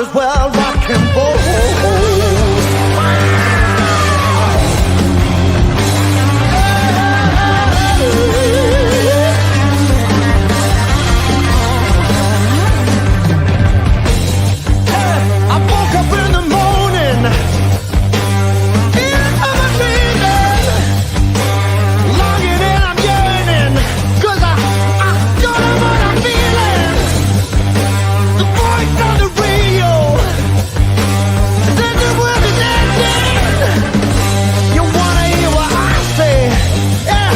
as well rock and roll. I woke up in the morning, into my dreaming, longing and I'm yearning, 'cause I got what I'm feeling. The voice on the radio said the world is ending. You wanna hear what I say? Yeah,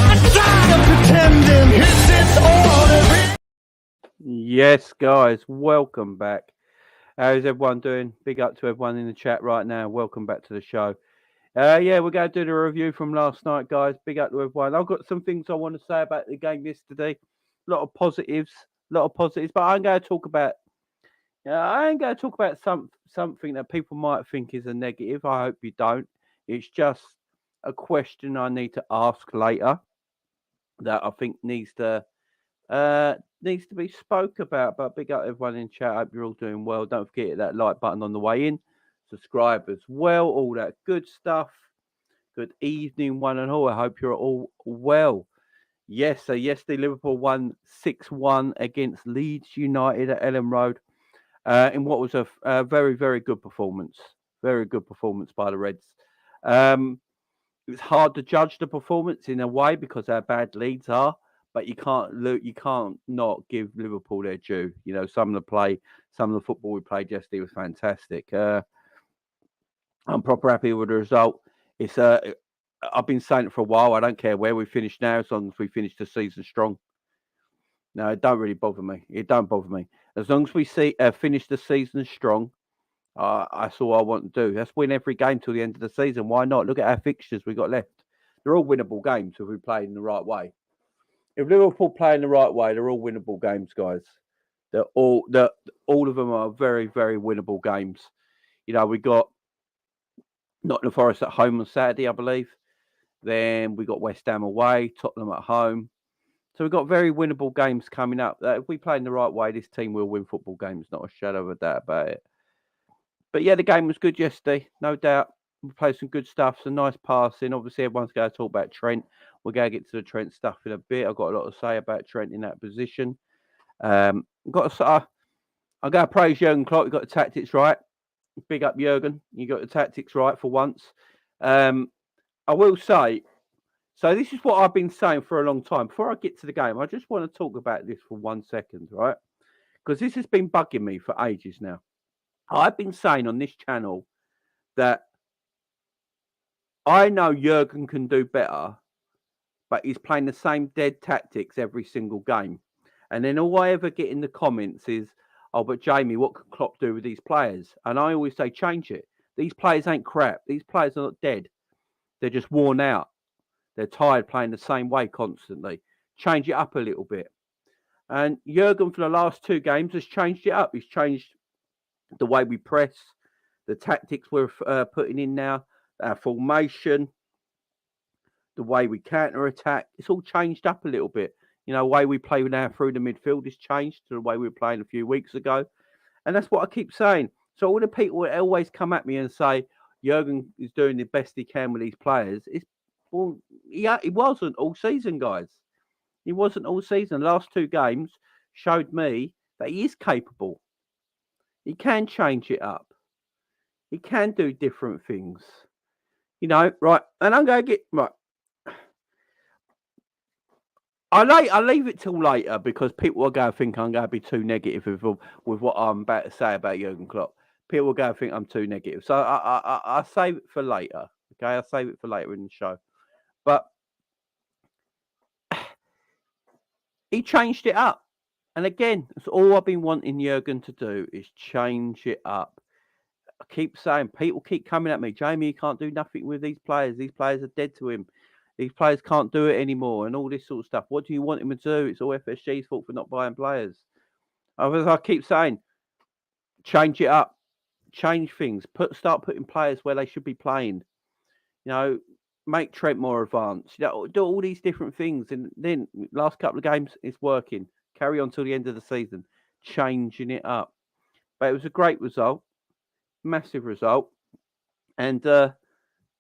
I'm tired of pretending it's all there is. Yes, guys, welcome back. How's everyone doing? Big up to everyone in the chat right now. Welcome back to the show. Yeah, we're going to do the review from last night, guys. Big up to everyone. I've got some things I want to say about the game yesterday. A lot of positives, but I'm going to talk about. I ain't going to talk about something that people might think is a negative. I hope you don't. It's just a question I need to ask later that I think needs to be spoke about. But big up everyone in chat. Hope you're all doing well. Don't forget to hit that like button on the way in. Subscribe as well. All that good stuff. Good evening, one and all. I hope you're all well. Yes, so yesterday Liverpool won 6-1 against Leeds United at Elland Road in what was a very, very good performance. Very good performance by the Reds. It's hard to judge the performance in a way because how bad Leeds are. But you can't not give Liverpool their due. You know, some of the football we played yesterday was fantastic. I'm proper happy with the result. It's I've been saying it for a while. I don't care where we finish now, as long as we finish the season strong. No, it don't really bother me. It don't bother me. As long as we finish the season strong, that's all I want to do. Let's win every game till the end of the season. Why not? Look at our fixtures we got left. They're all winnable games if we play in the right way. If Liverpool play in the right way, they're all winnable games, guys. All of them are very, very winnable games. You know, we got Nottingham Forest at home on Saturday, I believe. Then we got West Ham away, Tottenham at home. So we've got very winnable games coming up. If we play in the right way, this team will win football games, not a shadow of a doubt about it. But yeah, the game was good yesterday, no doubt. We played some good stuff, some nice passing. Obviously, everyone's going to talk about Trent. We're going to get to the Trent stuff in a bit. I've got a lot to say about Trent in that position. I'm going to praise Jurgen Klopp. You got the tactics right. Big up Jurgen. You got the tactics right for once. I will say, so this is what I've been saying for a long time. Before I get to the game, I just want to talk about this for 1 second, right? Because this has been bugging me for ages now. I've been saying on this channel that I know Jurgen can do better, but he's playing the same dead tactics every single game. And then all I ever get in the comments is, oh, but Jamie, what can Klopp do with these players? And I always say, change it. These players ain't crap. These players are not dead. They're just worn out. They're tired playing the same way constantly. Change it up a little bit. And Jurgen, for the last 2 games, has changed it up. He's changed the way we press, the tactics we're putting in now, our formation, the way we counter-attack. It's all changed up a little bit. You know, the way we play now through the midfield has changed to the way we were playing a few weeks ago. And that's what I keep saying. So all the people that always come at me and say, Jurgen is doing the best he can with these players. He wasn't all season, guys. He wasn't all season. The last 2 games showed me that he is capable. He can change it up. He can do different things. You know, right. And I'm going to get, right. I'll leave it till later because people are going to think I'm going to be too negative with what I'm about to say about Jurgen Klopp. People are going to think I'm too negative. So I'll save it for later. Okay, I'll save it for later in the show. But he changed it up. And again, that's all I've been wanting Jurgen to do is change it up. I keep saying, people keep coming at me, Jamie, you can't do nothing with these players. These players are dead to him. These players can't do it anymore and all this sort of stuff. What do you want him to do? It's all FSG's fault for not buying players. As I keep saying, change it up. Change things. Start putting players where they should be playing. You know, make Trent more advanced. You know, do all these different things. And then last couple of games, it's working. Carry on till the end of the season. Changing it up. But it was a great result, massive result, and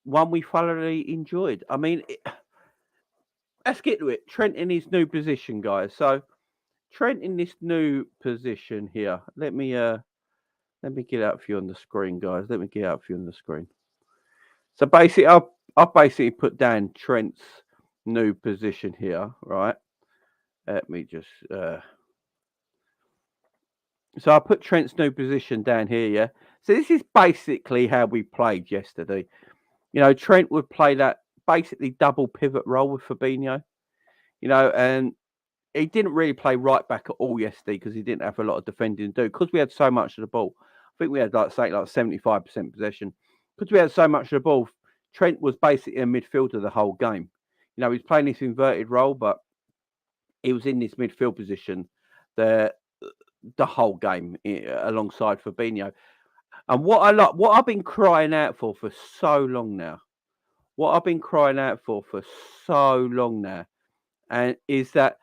one we thoroughly enjoyed. I mean, let's get to it. Trent in his new position, guys. So Trent in this new position here. Let me get out for you on the screen, guys. Let me get out for you on the screen. So basically, I've basically put down Trent's new position here, right? Let me just. So I put Trent's new position down here, yeah. So this is basically how we played yesterday. You know, Trent would play that basically double pivot role with Fabinho. You know, and he didn't really play right back at all yesterday because he didn't have a lot of defending to do because we had so much of the ball. I think we had like 75% possession because we had so much of the ball. Trent was basically a midfielder the whole game. You know, he's playing this inverted role, but he was in this midfield position the whole game alongside Fabinho. And what I've been crying out for so long now, and is that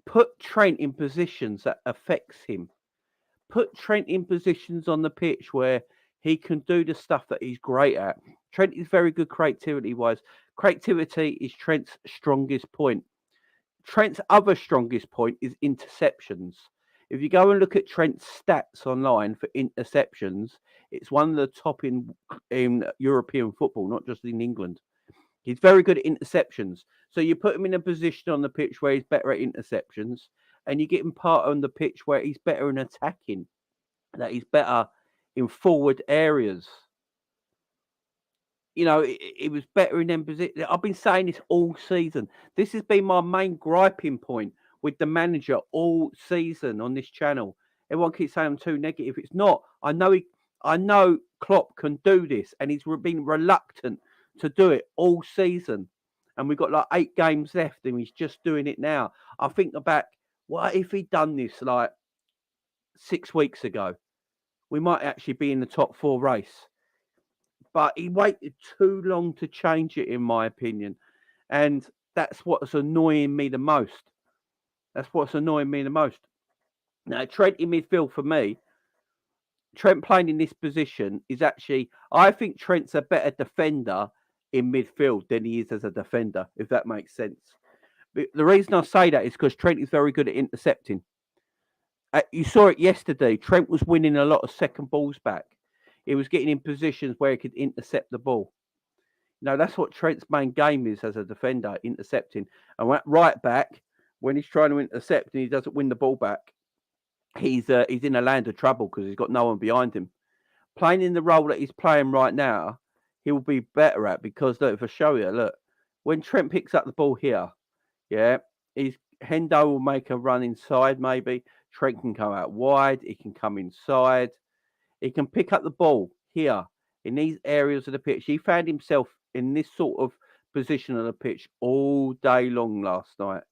put Trent in positions that affects him. Put Trent in positions on the pitch where he can do the stuff that he's great at. Trent is very good creativity-wise. Creativity is Trent's strongest point. Trent's other strongest point is interceptions. If you go and look at Trent's stats online for interceptions, it's one of the top in European football, not just in England. He's very good at interceptions. So you put him in a position on the pitch where he's better at interceptions, and you get him part on the pitch where he's better in attacking, that he's better in forward areas. You know, it was better in them positions. I've been saying this all season. This has been my main griping point with the manager all season on this channel. Everyone keeps saying I'm too negative. It's not. I know Klopp can do this, and he's been reluctant to do it all season. And we've got like 8 games left, and he's just doing it now. I think about what if he'd done this like 6 weeks ago? We might actually be in the top 4 race. But he waited too long to change it, in my opinion. And that's what's annoying me the most. Now, Trent in midfield for me, Trent playing in this position is actually, I think Trent's a better defender in midfield than he is as a defender, if that makes sense. But the reason I say that is because Trent is very good at intercepting. You saw it yesterday. Trent was winning a lot of second balls back. He was getting in positions where he could intercept the ball. Now, that's what Trent's main game is as a defender, intercepting. And right back, when he's trying to intercept and he doesn't win the ball back, he's in a land of trouble because he's got no one behind him. Playing in the role that he's playing right now, he will be better at because, look, if I show you, look, when Trent picks up the ball here, yeah, Hendo will make a run inside maybe. Trent can come out wide. He can come inside. He can pick up the ball here in these areas of the pitch. He found himself in this sort of position of the pitch all day long last night.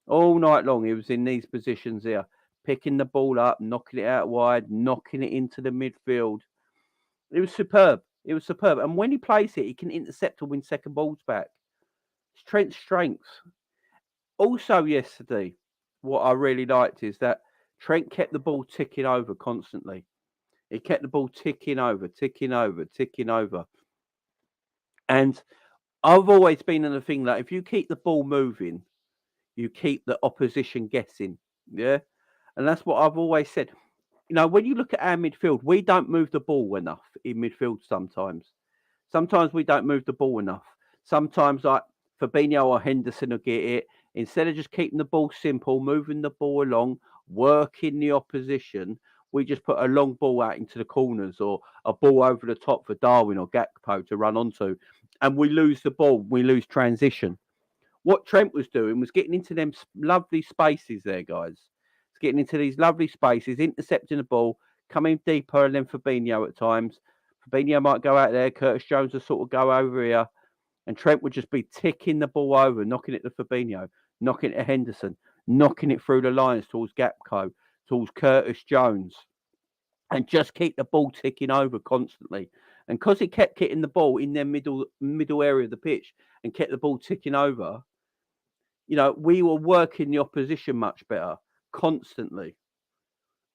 All night long, he was in these positions here, picking the ball up, knocking it out wide, knocking it into the midfield. It was superb. And when he plays it, he can intercept or win second balls back. It's Trent's strength. Also yesterday, what I really liked is that Trent kept the ball ticking over constantly. He kept the ball ticking over. And I've always been in the thing that if you keep the ball moving, you keep the opposition guessing. Yeah. And that's what I've always said. You know, when you look at our midfield, we don't move the ball enough in midfield sometimes. Sometimes we don't move the ball enough. Sometimes like Fabinho or Henderson will get it. Instead of just keeping the ball simple, moving the ball along, working the opposition, we just put a long ball out into the corners or a ball over the top for Darwin or Gakpo to run onto. And we lose the ball. We lose transition. What Trent was doing was getting into them lovely spaces there, guys. It's getting into these lovely spaces, intercepting the ball, coming deeper and then Fabinho at times. Fabinho might go out there. Curtis Jones will sort of go over here. And Trent would just be ticking the ball over, knocking it to Fabinho, knocking it to Henderson, knocking it through the lines towards Gakpo, towards Curtis Jones, and just keep the ball ticking over constantly. And because he kept hitting the ball in their middle area of the pitch and kept the ball ticking over, you know, we were working the opposition much better constantly.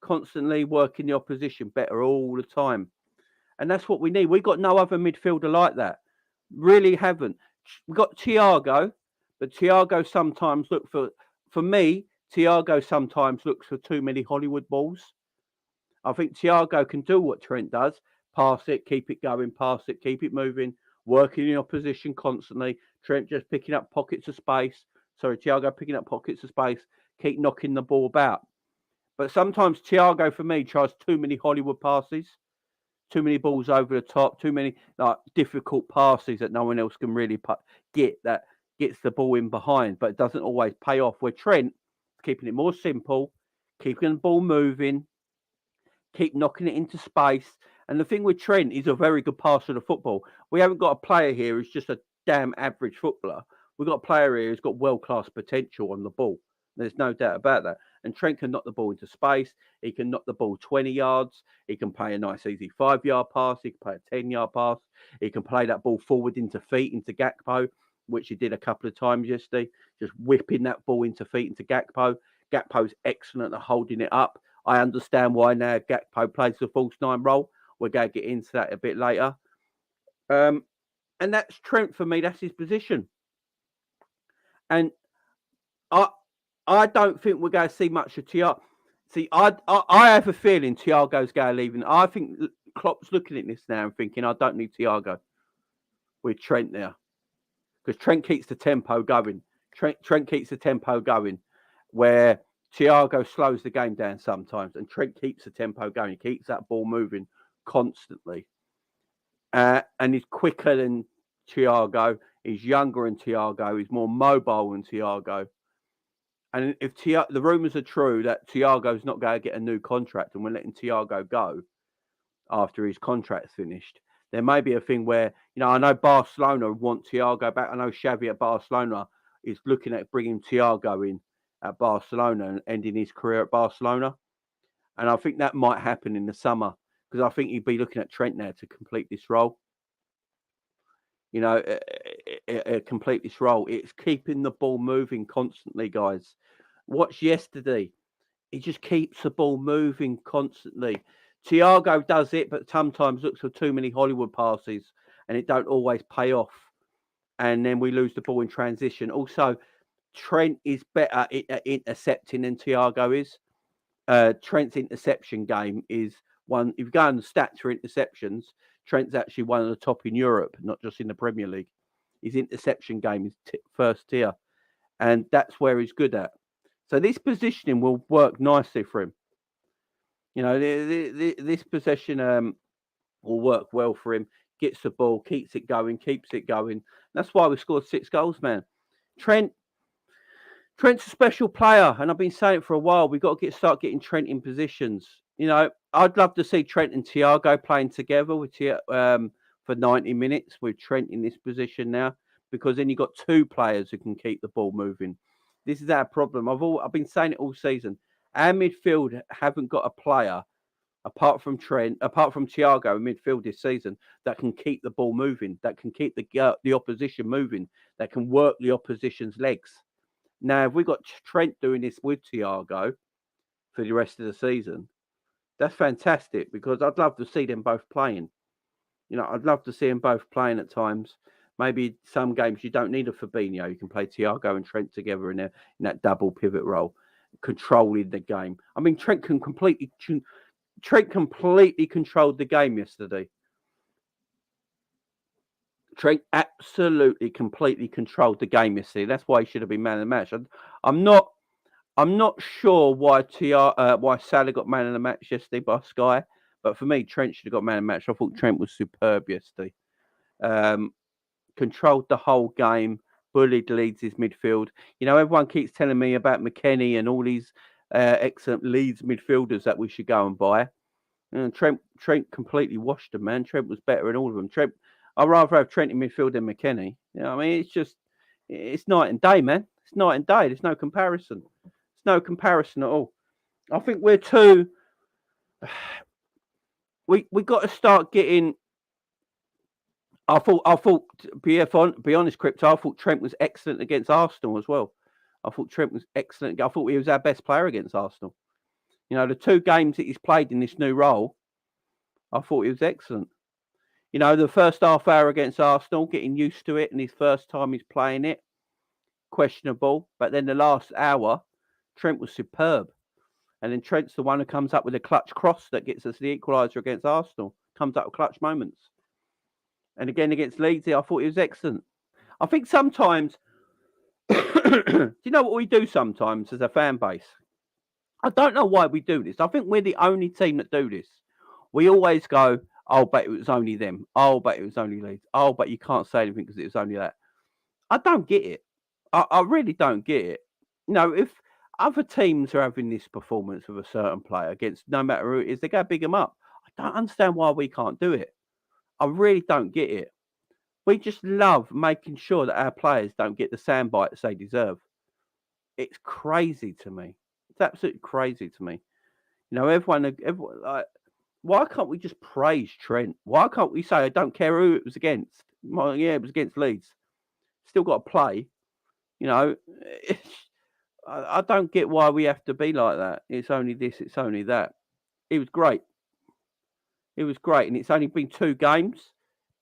constantly working the opposition better all the time. And that's what we need. We got no other midfielder like that. Really haven't. We got Thiago, but Thiago sometimes for me, Thiago sometimes looks for too many Hollywood balls. I think Thiago can do what Trent does. Pass it, keep it going, pass it, keep it moving, working in opposition constantly. Trent just picking up pockets of space. Sorry, Thiago picking up pockets of space, keep knocking the ball about. But sometimes Thiago, for me, tries too many Hollywood passes, too many balls over the top, too many difficult passes that no one else can really get that gets the ball in behind, but it doesn't always pay off. Where Trent is keeping it more simple, keeping the ball moving, keep knocking it into space. And the thing with Trent, he's a very good passer of the football. We haven't got a player here who's just a damn average footballer. We've got a player here who's got world-class potential on the ball. There's no doubt about that. And Trent can knock the ball into space. He can knock the ball 20 yards. He can play a nice, easy 5-yard pass. He can play a 10-yard pass. He can play that ball forward into feet, into Gakpo, which he did a couple of times yesterday, just whipping that ball into feet into Gakpo. Gakpo's excellent at holding it up. I understand why now Gakpo plays the false nine role. We're going to get into that a bit later. And that's Trent for me. That's his position. And I don't think we're going to see much of Thiago. See, I have a feeling Thiago's going to leave. And I think Klopp's looking at this now and thinking, I don't need Thiago with Trent there. Because Trent keeps the tempo going. Trent keeps the tempo going where Thiago slows the game down sometimes. And Trent keeps the tempo going. He keeps that ball moving constantly. And he's quicker than Thiago. He's younger than Thiago. He's more mobile than Thiago. And if the rumours are true that Thiago's not going to get a new contract and we're letting Thiago go after his contract's finished, there may be a thing where, I know Barcelona want Thiago back. I know Xavi at Barcelona is looking at bringing Thiago in at Barcelona and ending his career at Barcelona. And I think that might happen in the summer because I think he'd be looking at Trent now to complete this role. Complete this role. It's keeping the ball moving constantly, guys. Watch yesterday. He just keeps the ball moving constantly. Thiago does it, but sometimes looks for too many Hollywood passes and it don't always pay off. And then we lose the ball in transition. Also, Trent is better at intercepting than Thiago is. Trent's interception game is one. If you go on the stats for interceptions, Trent's actually one of the top in Europe, not just in the Premier League. His interception game is first tier, and that's where he's good at. So this positioning will work nicely for him. This possession will work well for him. Gets the ball, keeps it going. That's why we scored 6 goals, man. Trent's a special player, and I've been saying it for a while. We've got to start getting Trent in positions. I'd love to see Trent and Thiago playing together for 90 minutes with Trent in this position now, because then you've got 2 players who can keep the ball moving. This is our problem. I've been saying it all season. Our midfield haven't got a player apart from Thiago in midfield this season that can keep the ball moving, that can keep the opposition moving, that can work the opposition's legs. Now, if we've got Trent doing this with Thiago for the rest of the season, that's fantastic because I'd love to see them both playing. I'd love to see them both playing at times. Maybe some games you don't need a Fabinho. You can play Thiago and Trent together in that double pivot role, controlling the game. I mean, Trent completely controlled the game yesterday. Trent absolutely, completely controlled the game yesterday. That's why he should have been man of the match. I'm not sure why Salah got man of the match yesterday by Sky, but for me, Trent should have got man of the match. I thought Trent was superb yesterday. Controlled the whole game, bullied Leeds' midfield. Everyone keeps telling me about McKennie and all these excellent Leeds midfielders that we should go and buy. And Trent completely washed them, man. Trent was better in all of them. I'd rather have Trent in midfield than McKennie. It's night and day, man. It's night and day. There's no comparison. There's no comparison at all. I think we're too. We got to start getting. I thought. Be honest, Crypto. I thought Trent was excellent against Arsenal as well. I thought Trent was excellent. I thought he was our best player against Arsenal. You know, the 2 games that he's played in this new role, I thought he was excellent. You know, the first half hour against Arsenal, getting used to it, and his first time he's playing it, questionable. But then the last hour, Trent was superb. And then Trent's the one who comes up with a clutch cross that gets us the equaliser against Arsenal. Comes up with clutch moments. And again against Leeds, I thought he was excellent. I think sometimes, do you know what we do sometimes as a fan base? I don't know why we do this. I think we're the only team that do this. We always go, oh, but it was only them. Oh, but it was only Leeds. Oh, but you can't say anything because it was only that. I don't get it. I really don't get it. You know, if other teams are having this performance with a certain player against no matter who it is, they go big them up. I don't understand why we can't do it. I really don't get it. We just love making sure that our players don't get the soundbites they deserve. It's crazy to me. It's absolutely crazy to me. You know, everyone like, why can't we just praise Trent? Why can't we say, I don't care who it was against? Well, yeah, it was against Leeds. Still got to play. You know, I don't get why we have to be like that. It's only this, it's only that. It was great. It was great. And it's only been 2 games.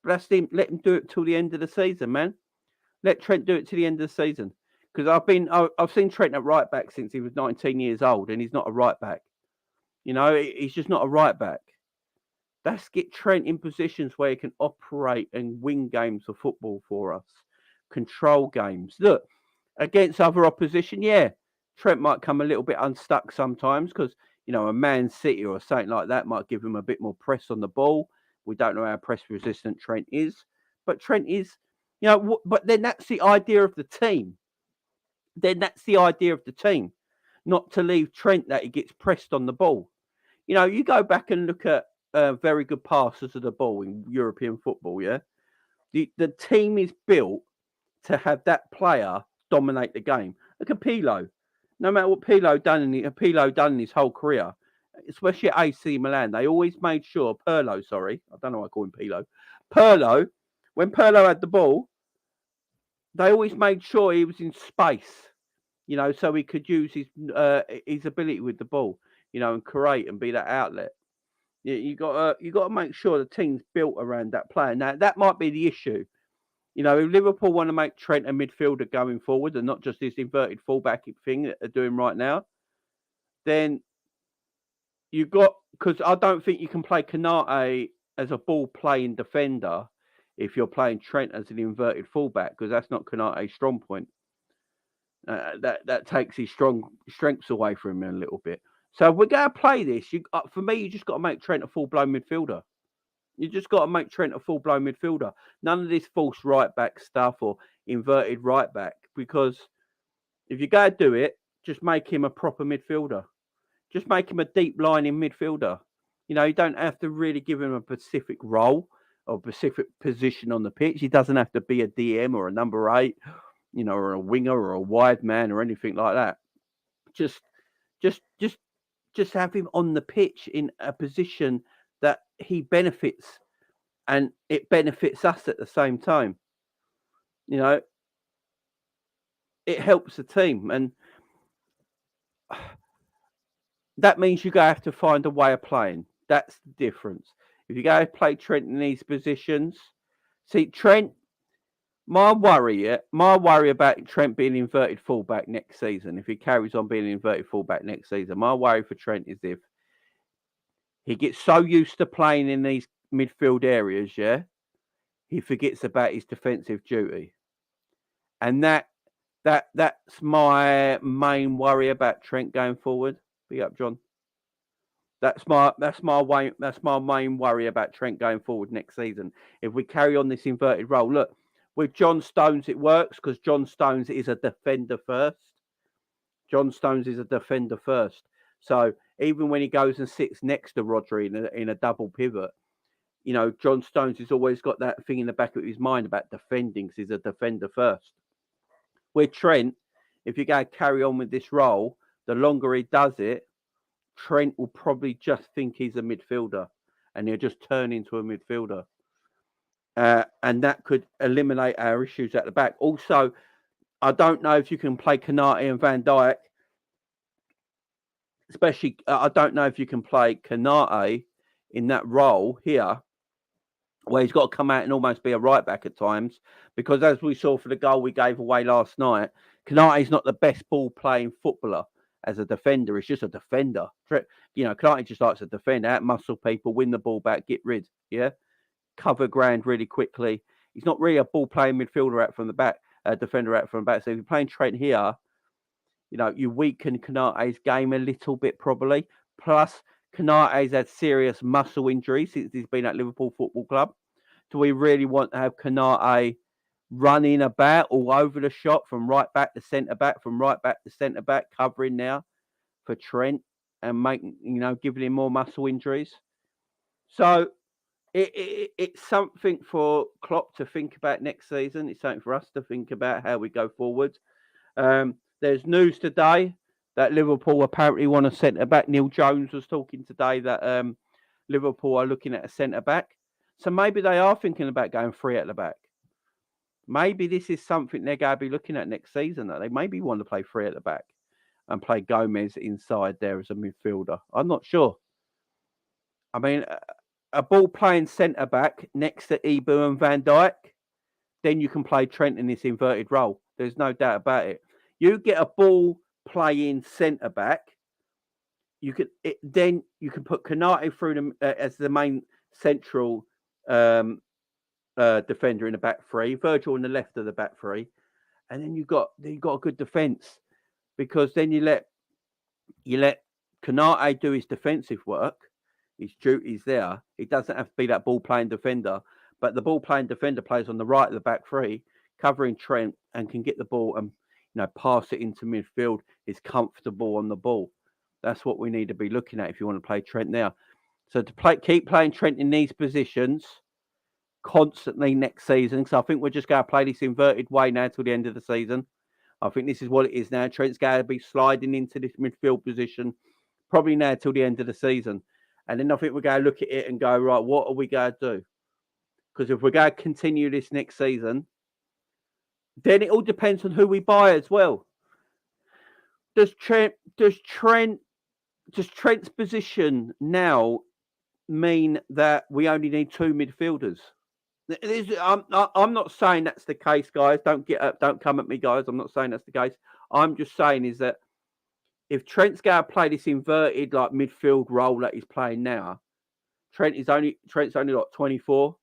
Let him do it till the end of the season, man. Let Trent do it to the end of the season. Because I've seen Trent at right back since he was 19 years old, and he's not a right back. You know, he's just not a right back. Let's get Trent in positions where he can operate and win games of football for us. Control games. Look, against other opposition, yeah, Trent might come a little bit unstuck sometimes because, you know, a Man City or something like that might give him a bit more press on the ball. We don't know how press resistant Trent is. But Trent is, you know, but then that's the idea of the team. Not to leave Trent that he gets pressed on the ball. You know, you go back and look at very good passes of the ball in European football, yeah? The team is built to have that player dominate the game. Look at Pirlo. No matter what Pirlo done in his whole career, especially at AC Milan, they always made sure, I don't know why I call him Pirlo, when Pirlo had the ball, they always made sure he was in space, you know, so he could use his ability with the ball, you know, and create and be that outlet. You got to make sure the team's built around that player. Now that might be the issue. You know, if Liverpool want to make Trent a midfielder going forward and not just this inverted fullback thing that they're doing right now, then because I don't think you can play Konate as a ball playing defender if you're playing Trent as an inverted fullback, because that's not Konate's strong point. That takes his strengths away from him a little bit. So if we're going to play this, for me, you just got to make Trent a full-blown midfielder. You just got to make Trent a full-blown midfielder. None of this false right-back stuff or inverted right-back, because if you're going to do it, just make him a proper midfielder. Just make him a deep-lining midfielder. You know, you don't have to really give him a specific role or specific position on the pitch. He doesn't have to be a DM or a number 8, you know, or a winger or a wide man or anything like that. Just have him on the pitch in a position that he benefits, and it benefits us at the same time. You know, it helps the team, and that means you're going to have to find a way of playing. That's the difference. If you go to play Trent in these positions, see, Trent, my worry about Trent being inverted fullback next season, if he carries on being inverted fullback next season, my worry for Trent is if he gets so used to playing in these midfield areas, yeah, he forgets about his defensive duty. And that's my main worry about Trent going forward. Be up, John. That's my main worry about Trent going forward next season. If we carry on this inverted role, look, with John Stones it works because John Stones is a defender first. So even when he goes and sits next to Rodri in a double pivot, you know, John Stones has always got that thing in the back of his mind about defending because he's a defender first. With Trent, if you're going to carry on with this role, the longer he does it, Trent will probably just think he's a midfielder and he'll just turn into a midfielder. And that could eliminate our issues at the back. Also, I don't know if you can play Konate and Van Dijk especially, I don't know if you can play Kanate in that role here, where he's got to come out and almost be a right back at times, because as we saw for the goal we gave away last night, Kanate's not the best ball playing footballer as a defender. He's just a defender. Kanate just likes to defend, out muscle people, win the ball back, get rid. Yeah, cover ground really quickly. He's not really a ball playing midfielder out from the back, defender out from the back. So if you're playing Trent here, you weaken Kanate's game a little bit probably. Plus, Kanate's had serious muscle injuries since he's been at Liverpool Football Club. Do we really want to have Kanate running about all over the shop from right back to centre back, from right back to centre back, covering now for Trent and giving him more muscle injuries? So it's something for Klopp to think about next season. It's something for us to think about how we go forward. There's news today that Liverpool apparently want a centre back. Neil Jones was talking today that Liverpool are looking at a centre back. So maybe they are thinking about going free at the back. Maybe this is something they're going to be looking at next season, that they maybe want to play free at the back and play Gomez inside there as a midfielder. I'm not sure. I mean, a ball playing centre back next to Ibu and Van Dijk, then you can play Trent in this inverted role. There's no doubt about it. You get a ball playing centre back, then you can put Kanate through them as the main central defender in the back three, Virgil on the left of the back three, and then you got a good defence, because then you let Kanate do his defensive work, his duties there. He doesn't have to be that ball playing defender, but the ball playing defender plays on the right of the back three, covering Trent, and can get the ball and pass it into midfield. Is comfortable on the ball. That's what we need to be looking at if you want to play Trent now. So to keep playing Trent in these positions constantly next season, because I think we're just going to play this inverted way now till the end of the season. I think this is what it is now. Trent's going to be sliding into this midfield position probably now till the end of the season. And then I think we're going to look at it and go, right, what are we going to do? Because if we're going to continue this next season, then it all depends on who we buy as well. Does Trent's position now mean that we only need two midfielders? I'm not saying that's the case, guys. Don't come at me, guys. I'm not saying that's the case. I'm just saying is that if Trent's going to play this inverted like midfield role that he's playing now, Trent's only like 24.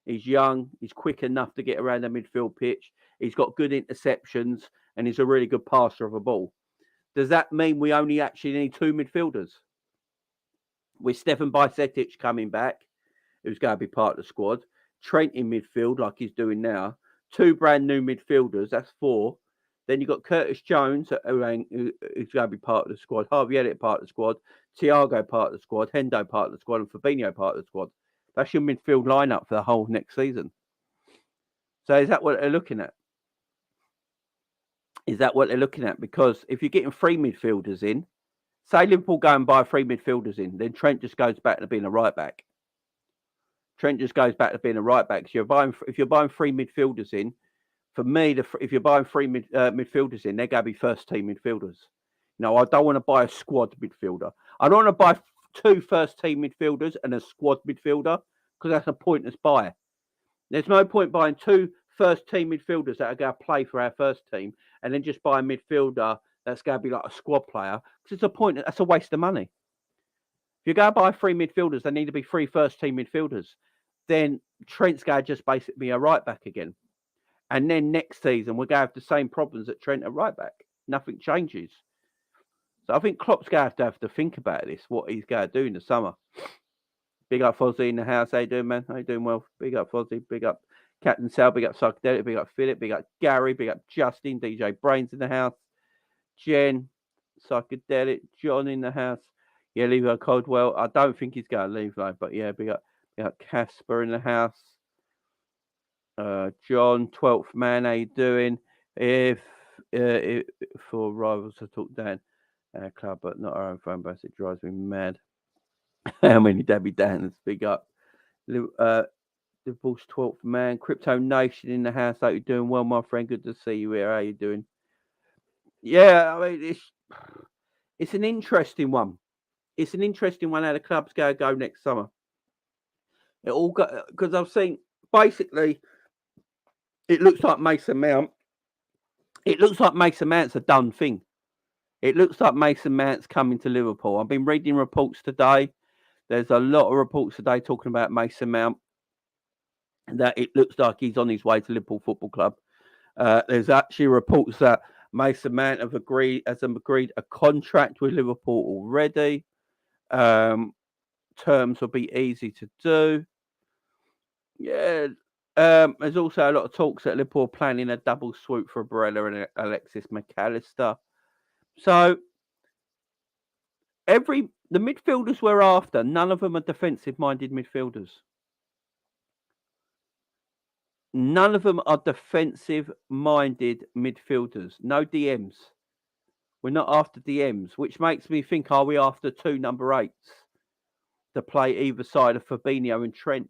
He's young. He's quick enough to get around the midfield pitch. He's got good interceptions and he's a really good passer of a ball. Does that mean we only actually need two midfielders? With Stefan Bajcetic coming back, who's going to be part of the squad, Trent in midfield like he's doing now, two brand new midfielders, that's four. Then you've got Curtis Jones, who's going to be part of the squad, Harvey Elliott part of the squad, Thiago part of the squad, Hendo part of the squad, and Fabinho part of the squad. That's your midfield lineup for the whole next season. So is that what they're looking at? Is that what they're looking at? Because if you're getting three midfielders in, say Liverpool go and buy three midfielders in, then Trent just goes back to being a right back. So if you're buying three midfielders in, for me, if you're buying three midfielders in, they're going to be first team midfielders. No, I don't want to buy a squad midfielder. I don't want to buy two first team midfielders and a squad midfielder, because that's a pointless buy. There's no point buying two first team midfielders that are going to play for our first team and then just buy a midfielder that's going to be like a squad player, because that's a waste of money. If you're going to buy three midfielders, they need to be three first team midfielders. Then Trent's going to just basically be a right back again. And then next season, we're going to have the same problems at Trent at right back. Nothing changes. So I think Klopp's going to have to think about this, what he's going to do in the summer. Big up Fozzie in the house. How you doing, man? How you doing? Well, big up Fozzie. Big up Captain Sal. Big up Psychedelic. Big up Philip. Big up Gary. Big up Justin. DJ Brains in the house. Jen. Psychedelic. John in the house. Yeah, Levi Coldwell. I don't think he's going to leave, though. But yeah, big up Casper in the house. John, 12th man, how you doing? If for rivals to talk down our club, but not our own fan base, it drives me mad. How many Debbie Danners? Big up. Liverpool's 12th man. Crypto Nation in the house. How you doing? Well, my friend, good to see you here. How you doing? Yeah, I mean, It's an interesting one. It's an interesting one how the clubs go next summer. It all got because I've seen basically it looks like Mason Mount. It looks like Mason Mount's a done thing. It looks like Mason Mount's coming to Liverpool. I've been reading reports today. There's a lot of reports today talking about Mason Mount, and that it looks like he's on his way to Liverpool Football Club. There's actually reports that Mason Mount has agreed a contract with Liverpool already. Terms will be easy to do. Yeah. There's also a lot of talks that Liverpool are planning a double swoop for Barella and Alexis McAllister. So the midfielders we're after, none of them are defensive-minded midfielders. None of them are defensive-minded midfielders. No DMs. We're not after DMs, which makes me think, are we after 2 number 8s to play either side of Fabinho and Trent?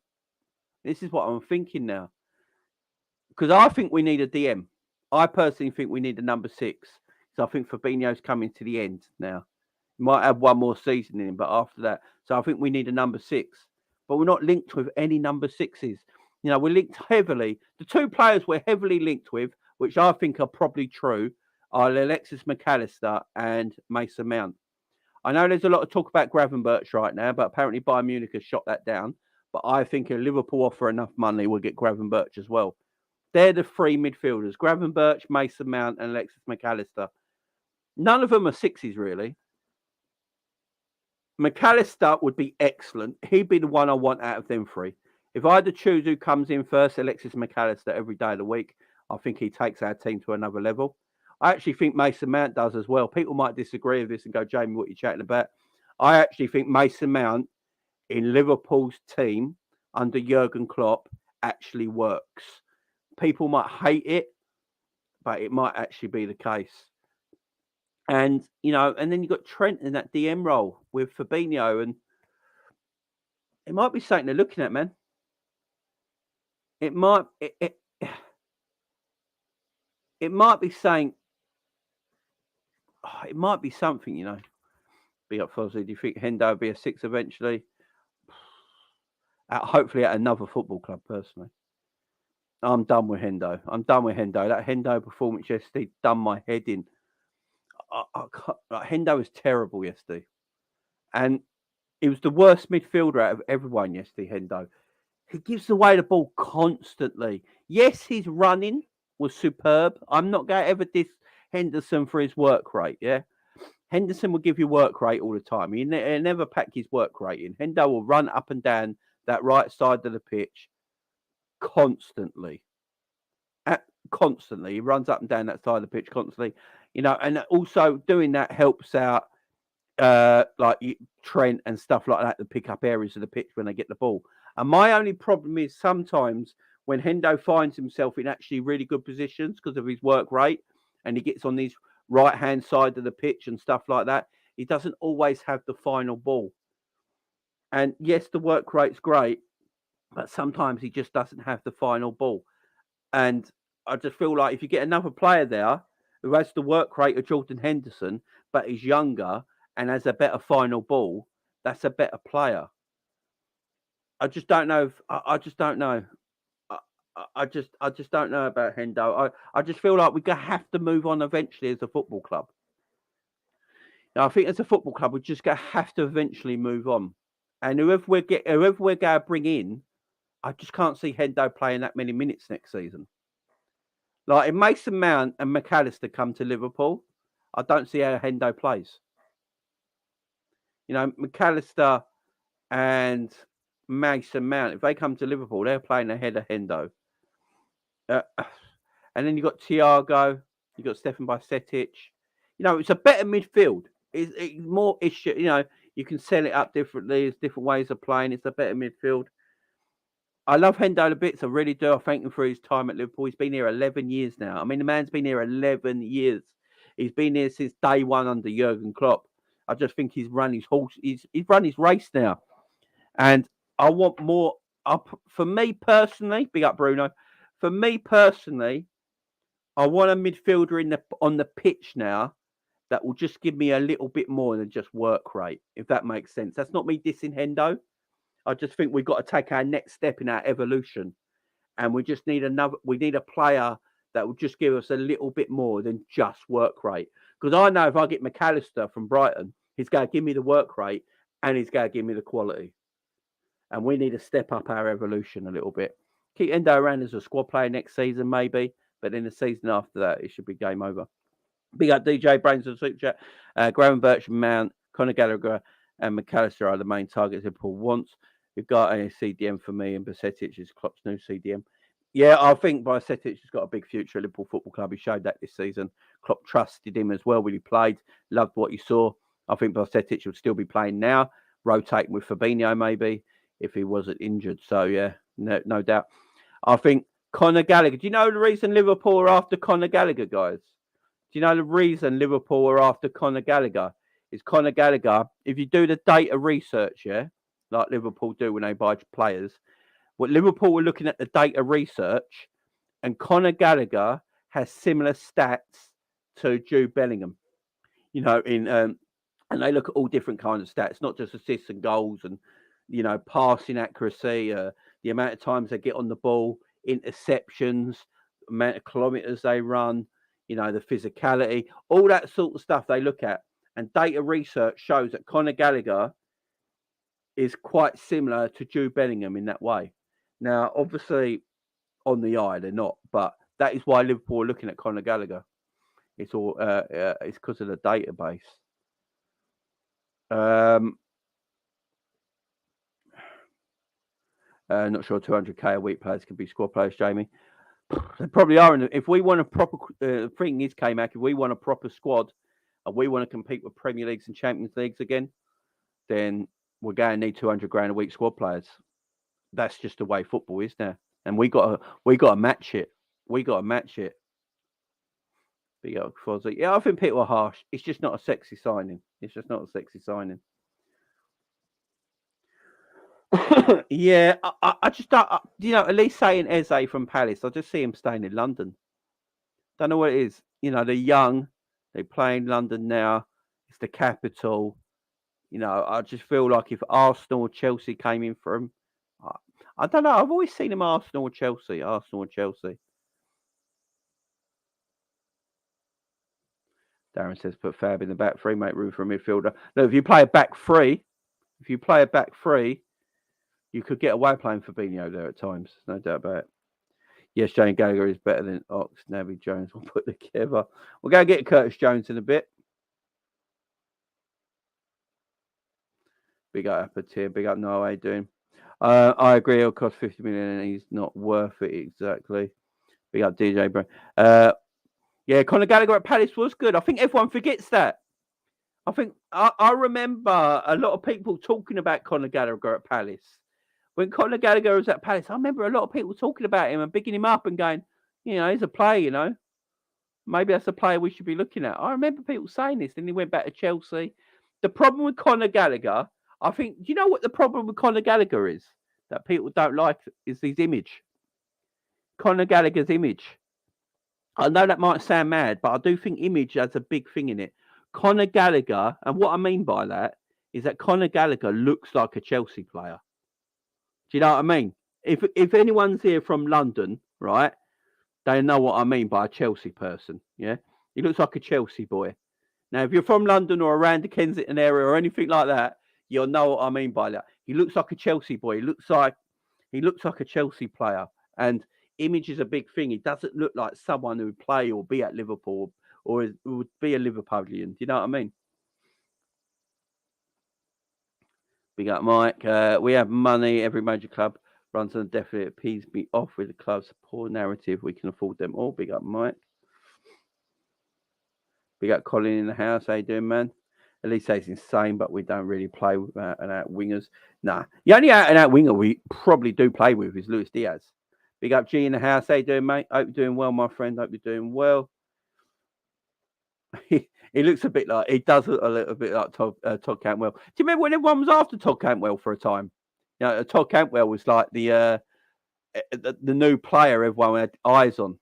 This is what I'm thinking now. Because I think we need a DM. I personally think we need a number 6. So I think Fabinho's coming to the end now. He might have one more season in him, but after that. So I think we need a number 6. But we're not linked with any number 6s. You know, we're linked heavily. The 2 players we're heavily linked with, which I think are probably true, are Alexis McAllister and Mason Mount. I know there's a lot of talk about Gravenberch right now, but apparently Bayern Munich has shot that down. But I think if Liverpool offer enough money, we'll get Gravenberch as well. They're the 3 midfielders: Gravenberch, Mason Mount, and Alexis McAllister. None of them are 6s, really. McAllister would be excellent. He'd be the one I want out of them 3. If I had to choose who comes in first, Alexis McAllister every day of the week. I think he takes our team to another level. I actually think Mason Mount does as well. People might disagree with this and go, Jamie, what are you chatting about? I actually think Mason Mount in Liverpool's team under Jurgen Klopp actually works. People might hate it, but it might actually be the case. And, you know, and then you've got Trent in that DM role with Fabinho, and it might be something they're looking at, man. It might be saying, it might be something, you know. Be up Fozzie. Do you think Hendo will be a 6 eventually? Hopefully at another football club, personally. I'm done with Hendo. That Hendo performance yesterday done my head in. Hendo was terrible yesterday. And he was the worst midfielder out of everyone yesterday, Hendo. He gives away the ball constantly. Yes, his running was superb. I'm not going to ever diss Henderson for his work rate, yeah? Henderson will give you work rate all the time. He never pack his work rate in. Hendo will run up and down that right side of the pitch constantly. Constantly. He runs up and down that side of the pitch constantly. You know, and also doing that helps out like Trent and stuff like that to pick up areas of the pitch when they get the ball. And my only problem is sometimes when Hendo finds himself in actually really good positions because of his work rate and he gets on these right-hand side of the pitch and stuff like that, he doesn't always have the final ball. And yes, the work rate's great, but sometimes he just doesn't have the final ball. And I just feel like if you get another player there who has the work rate of Jordan Henderson, but is younger and has a better final ball, that's a better player. I just don't know. I just don't know. I just don't know about Hendo. I just feel like we have to move on eventually as a football club. Now, I think as a football club, we just have to eventually move on. And whoever we're going to bring in, I just can't see Hendo playing that many minutes next season. Like if Mason Mount and McAllister come to Liverpool, I don't see how Hendo plays. You know, McAllister and Mason Mount, if they come to Liverpool, they're playing ahead of Hendo. And then you've got Thiago, you've got Stefan Bajcetic. You know, it's a better midfield. It's more issue. You know, you can sell it up differently. There's different ways of playing. It's a better midfield. I love Hendo to bits. I really do. I thank him for his time at Liverpool. He's been here 11 years now. I mean, the man's been here 11 years. He's been here since day one under Jurgen Klopp. I just think he's run his horse. He's run his race now. And I want more. For me personally, big up Bruno. For me personally, I want a midfielder on the pitch now that will just give me a little bit more than just work rate, if that makes sense. That's not me dissing Hendo. I just think we've got to take our next step in our evolution. And we just need we need a player that will just give us a little bit more than just work rate. Because I know if I get McAllister from Brighton, he's going to give me the work rate and he's going to give me the quality. And we need to step up our evolution a little bit. Keep Endo around as a squad player next season, maybe. But in the season after that, it should be game over. Big up DJ Brains of Super Chat. Graham Birch, Mount, Conor Gallagher, and McAllister are the main targets Liverpool wants. We've got a CDM for me, and Basetic is Klopp's new CDM. Yeah, I think Basetic has got a big future at Liverpool Football Club. He showed that this season. Klopp trusted him as well when he played. Loved what he saw. I think Basetic will still be playing now, rotating with Fabinho maybe if he wasn't injured. So yeah, no doubt. I think Conor Gallagher. Do you know the reason Liverpool are after Conor Gallagher, guys? Do you know the reason Liverpool are after Conor Gallagher? Is Conor Gallagher, if you do the data research, yeah, like Liverpool do when they buy players, what Liverpool were looking at the data research, and Conor Gallagher has similar stats to Jude Bellingham. You know, and they look at all different kinds of stats, not just assists and goals and, you know, passing accuracy, the amount of times they get on the ball, interceptions, amount of kilometres they run, you know, the physicality, all that sort of stuff they look at. And data research shows that Conor Gallagher is quite similar to Jude Bellingham in that way. Now, obviously, on the eye, they're not, but that is why Liverpool are looking at Conor Gallagher. It's all it's because of the database. Not sure 200k a week players can be squad players, Jamie. They probably are. If we want a proper thing is K-Mac, if we want a proper squad and we want to compete with Premier Leagues and Champions Leagues again, then we're going to need 200 grand a week squad players. That's just the way football is now, and we got to match it. We got to match it. Yeah, I think people are harsh. It's just not a sexy signing. It's just not a sexy signing. Yeah, I just don't, you know, at least saying Eze from Palace, I just see him staying in London. Don't know what it is. You know, they're young, they play in London now, it's the capital. You know, I just feel like if Arsenal or Chelsea came in for him, I don't know, I've always seen him Arsenal or Chelsea. Darren says put Fab in the back three, make room for a midfielder. No, if you play a back three, you could get away playing Fabinho there at times. No doubt about it. Yes, Jane Gallagher is better than Ox. Naby Jones will put together. We're going to get Curtis Jones in a bit. Big up Appetit. Big up Noah. How you doing? I agree. It'll cost 50 million and he's not worth it exactly. Big up DJ Bro. Yeah, Conor Gallagher at Palace was good. I think everyone forgets that. I think I remember a lot of people talking about Conor Gallagher at Palace. When Conor Gallagher was at Palace, I remember a lot of people talking about him and bigging him up and going, you know, he's a player, you know. Maybe that's a player we should be looking at. I remember people saying this. Then he went back to Chelsea. The problem with Conor Gallagher, I think, do you know what the problem with Conor Gallagher is? That people don't like is his image. Conor Gallagher's image. I know that might sound mad, but I do think image has a big thing in it. Conor Gallagher, and what I mean by that is that Conor Gallagher looks like a Chelsea player. Do you know what I mean? If anyone's here from London, right, they know what I mean by a Chelsea person. Yeah, he looks like a Chelsea boy. Now, if you're from London or around the Kensington area or anything like that, you'll know what I mean by that. He looks like a Chelsea boy. He looks like a Chelsea player, and image is a big thing. He doesn't look like someone who would play or be at Liverpool or would be a Liverpudlian. Do you know what I mean? Big up, Mike. We have money. Every major club runs on a deficit. It pees me off with the club's poor narrative. We can afford them all. Big up, Mike. Big up, Colin in the house. How you doing, man? At least he's insane, but we don't really play with out wingers. Nah. The only out and out winger we probably do play with is Luis Diaz. Big up, G in the house. How you doing, mate? Hope you're doing well, my friend. Hope you're doing well. He looks a bit like, he does look a little bit like Todd Cantwell. Do you remember when everyone was after Todd Cantwell for a time? You know, Todd Cantwell was like the new player everyone had eyes on.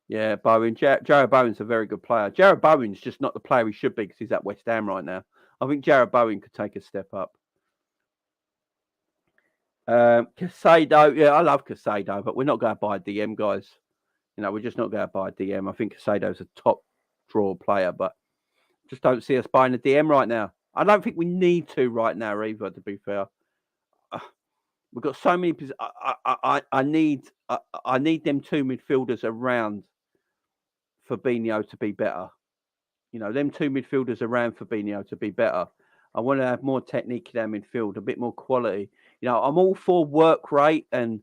Yeah, Bowen. Jared Bowen's a very good player. Jared Bowen's just not the player he should be because he's at West Ham right now. I think Jared Bowen could take a step up. Casado, yeah, I love Casado, but we're not going to buy a DM, guys. We're just not going to buy a DM. I think Casado's a top draw player, but just don't see us buying a DM right now. I don't think we need to right now either, to be fair. We've got so many. I need them two midfielders around Fabinho to be better. Them two midfielders around Fabinho to be better. I want to have more technique in our midfield, a bit more quality. I'm all for work rate and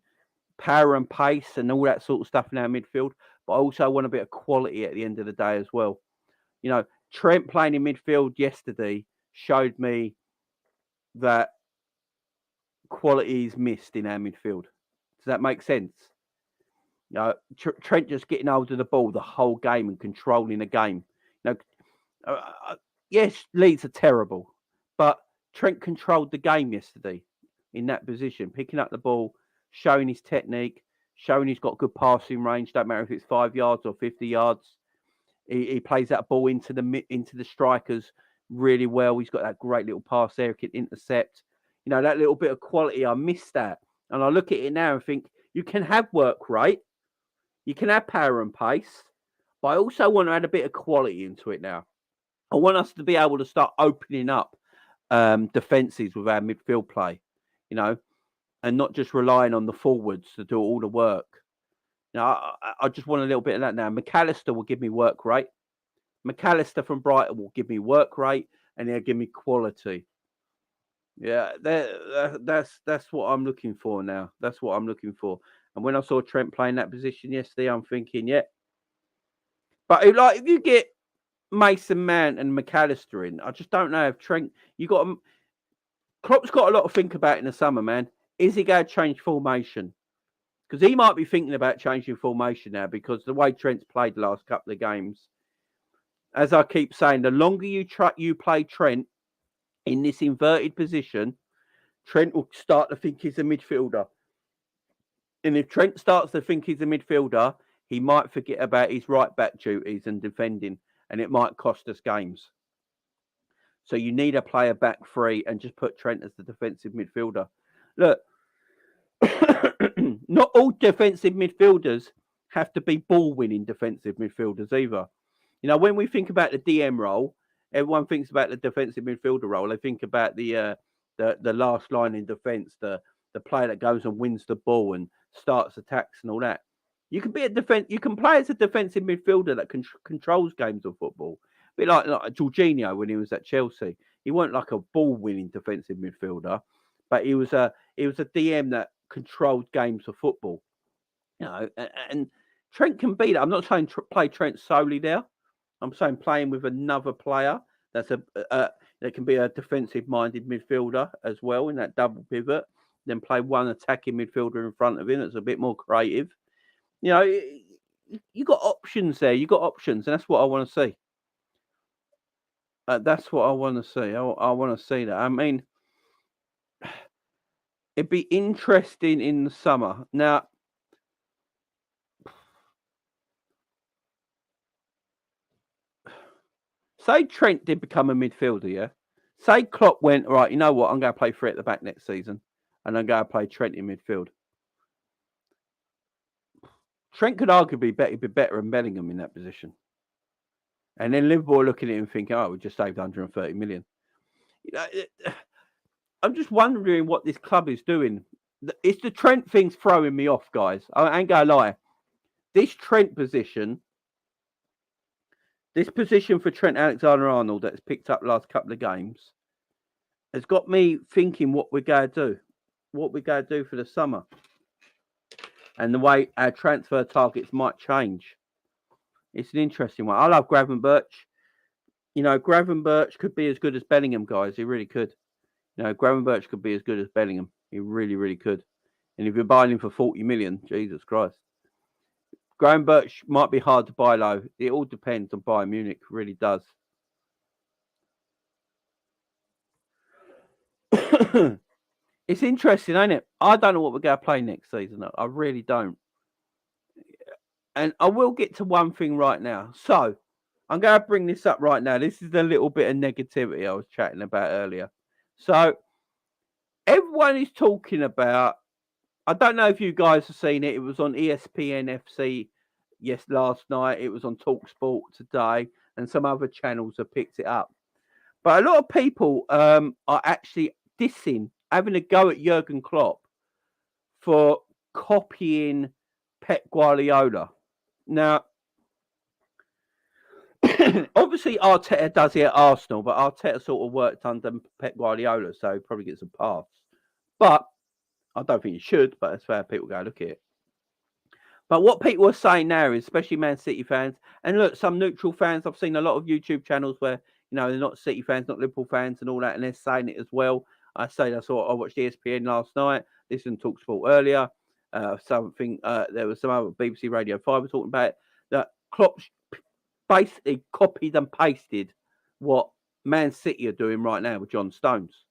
power and pace and all that sort of stuff in our midfield, but I also want a bit of quality at the end of the day as well. Trent playing in midfield yesterday showed me that quality is missed in our midfield. Does that make sense? Trent just getting hold of the ball the whole game and controlling the game. Yes, Leeds are terrible, but Trent controlled the game yesterday in that position, picking up the ball, showing his technique, showing he's got good passing range. Don't matter if it's 5 yards or 50 yards. He plays that ball into the strikers really well. He's got that great little pass there, he can intercept. That little bit of quality, I miss that. And I look at it now and think, you can have work rate, you can have power and pace, but I also want to add a bit of quality into it now. I want us to be able to start opening up defences with our midfield play, and not just relying on the forwards to do all the work. I just want a little bit of that now. McAllister will give me work rate. McAllister from Brighton will give me work rate, and he'll give me quality. Yeah, that's what I'm looking for now. That's what I'm looking for. And when I saw Trent playing that position yesterday, I'm thinking, yeah. But if you get Mason Mount and McAllister in, I just don't know if Trent. Klopp's got a lot to think about in the summer, man. Is he going to change formation? Because he might be thinking about changing formation now because the way Trent's played the last couple of games. As I keep saying, the longer you play Trent in this inverted position, Trent will start to think he's a midfielder. And if Trent starts to think he's a midfielder, he might forget about his right-back duties and defending, and it might cost us games. So you need a player back free and just put Trent as the defensive midfielder. Look, not all defensive midfielders have to be ball-winning defensive midfielders either. When we think about the DM role, everyone thinks about the defensive midfielder role. They think about the last line in defence, the player that goes and wins the ball and starts attacks and all that. You can be You can play as a defensive midfielder that controls games of football. A bit like Jorginho when he was at Chelsea. He wasn't like a ball-winning defensive midfielder, but he was a DM that controlled games of football. And Trent can be that. I'm not saying play Trent solely there. I'm saying playing with another player that's that can be a defensive-minded midfielder as well in that double pivot. Then play one attacking midfielder in front of him that's a bit more creative. You got options there. You got options, and that's what I want to see. That's what I want to see. I want to see that. I mean, it'd be interesting in the summer. Now, say Trent did become a midfielder, yeah? Say Klopp went, right, you know what, I'm going to play three at the back next season, and I'm going to play Trent in midfield. Trent could arguably be better than Bellingham in that position. And then Liverpool looking at him thinking, we just saved 130 million. I'm just wondering what this club is doing. It's the Trent thing's throwing me off, guys. I ain't going to lie. This Trent position, this position for Trent Alexander-Arnold that's picked up the last couple of games, has got me thinking what we're going to do. What we're going to do for the summer. And the way our transfer targets might change. It's an interesting one. I love Gravenberch. Gravenberch could be as good as Bellingham, guys. He really could. Gravenberch could be as good as Bellingham. He really, really could. And if you're buying him for 40 million, Jesus Christ. Gravenberch might be hard to buy low. It all depends on Bayern Munich. It really does. It's interesting, ain't it? I don't know what we're going to play next season. I really don't. And I will get to one thing right now. So I'm going to bring this up right now. This is a little bit of negativity I was chatting about earlier. So everyone is talking about, I don't know if you guys have seen it. It was on ESPN FC last night. It was on TalkSport today, and some other channels have picked it up. But a lot of people are actually dissing, having a go at Jurgen Klopp for copying Pep Guardiola. Now, obviously Arteta does it at Arsenal, but Arteta sort of worked under Pep Guardiola, so he probably gets a pass. But I don't think he should, but that's how people go look at it. But what people are saying now, especially Man City fans, and look, some neutral fans, I've seen a lot of YouTube channels where, they're not City fans, not Liverpool fans and all that, and they're saying it as well. I watched ESPN last night, listened to TalkSport earlier, there was some other BBC Radio 5 talking about it, that Klopp basically copied and pasted what Man City are doing right now with John Stones.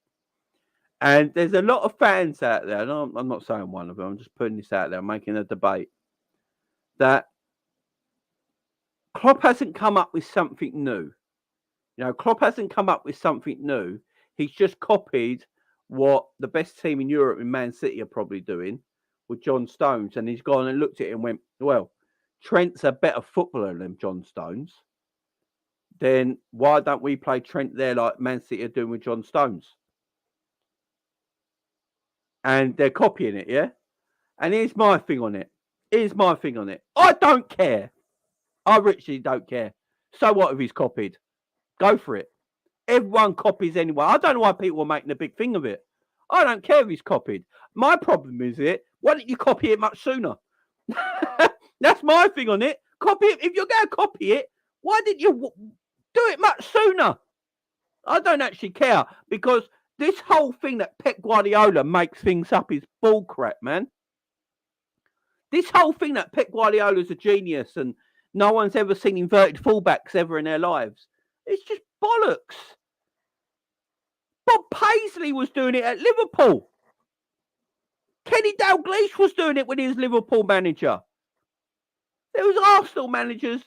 And there's a lot of fans out there, and I'm not saying one of them, I'm just putting this out there, I'm making a debate, that Klopp hasn't come up with something new. Klopp hasn't come up with something new. He's just copied what the best team in Europe in Man City are probably doing with John Stones. And he's gone and looked at it and went, well, Trent's a better footballer than John Stones. Then why don't we play Trent there like Man City are doing with John Stones? And they're copying it, yeah? And here's my thing on it. I don't care. I literally don't care. So what if he's copied? Go for it. Everyone copies anyway. I don't know why people are making a big thing of it. I don't care if he's copied. My problem is why don't you copy it much sooner? That's my thing on it. Copy it. If you're going to copy it, why didn't you do it much sooner? I don't actually care, because this whole thing that Pep Guardiola makes things up is bullcrap, man. This whole thing that Pep Guardiola's a genius and no one's ever seen inverted fullbacks ever in their lives, it's just bollocks. Bob Paisley was doing it at Liverpool. Kenny Dalglish was doing it when he was Liverpool manager. There was Arsenal managers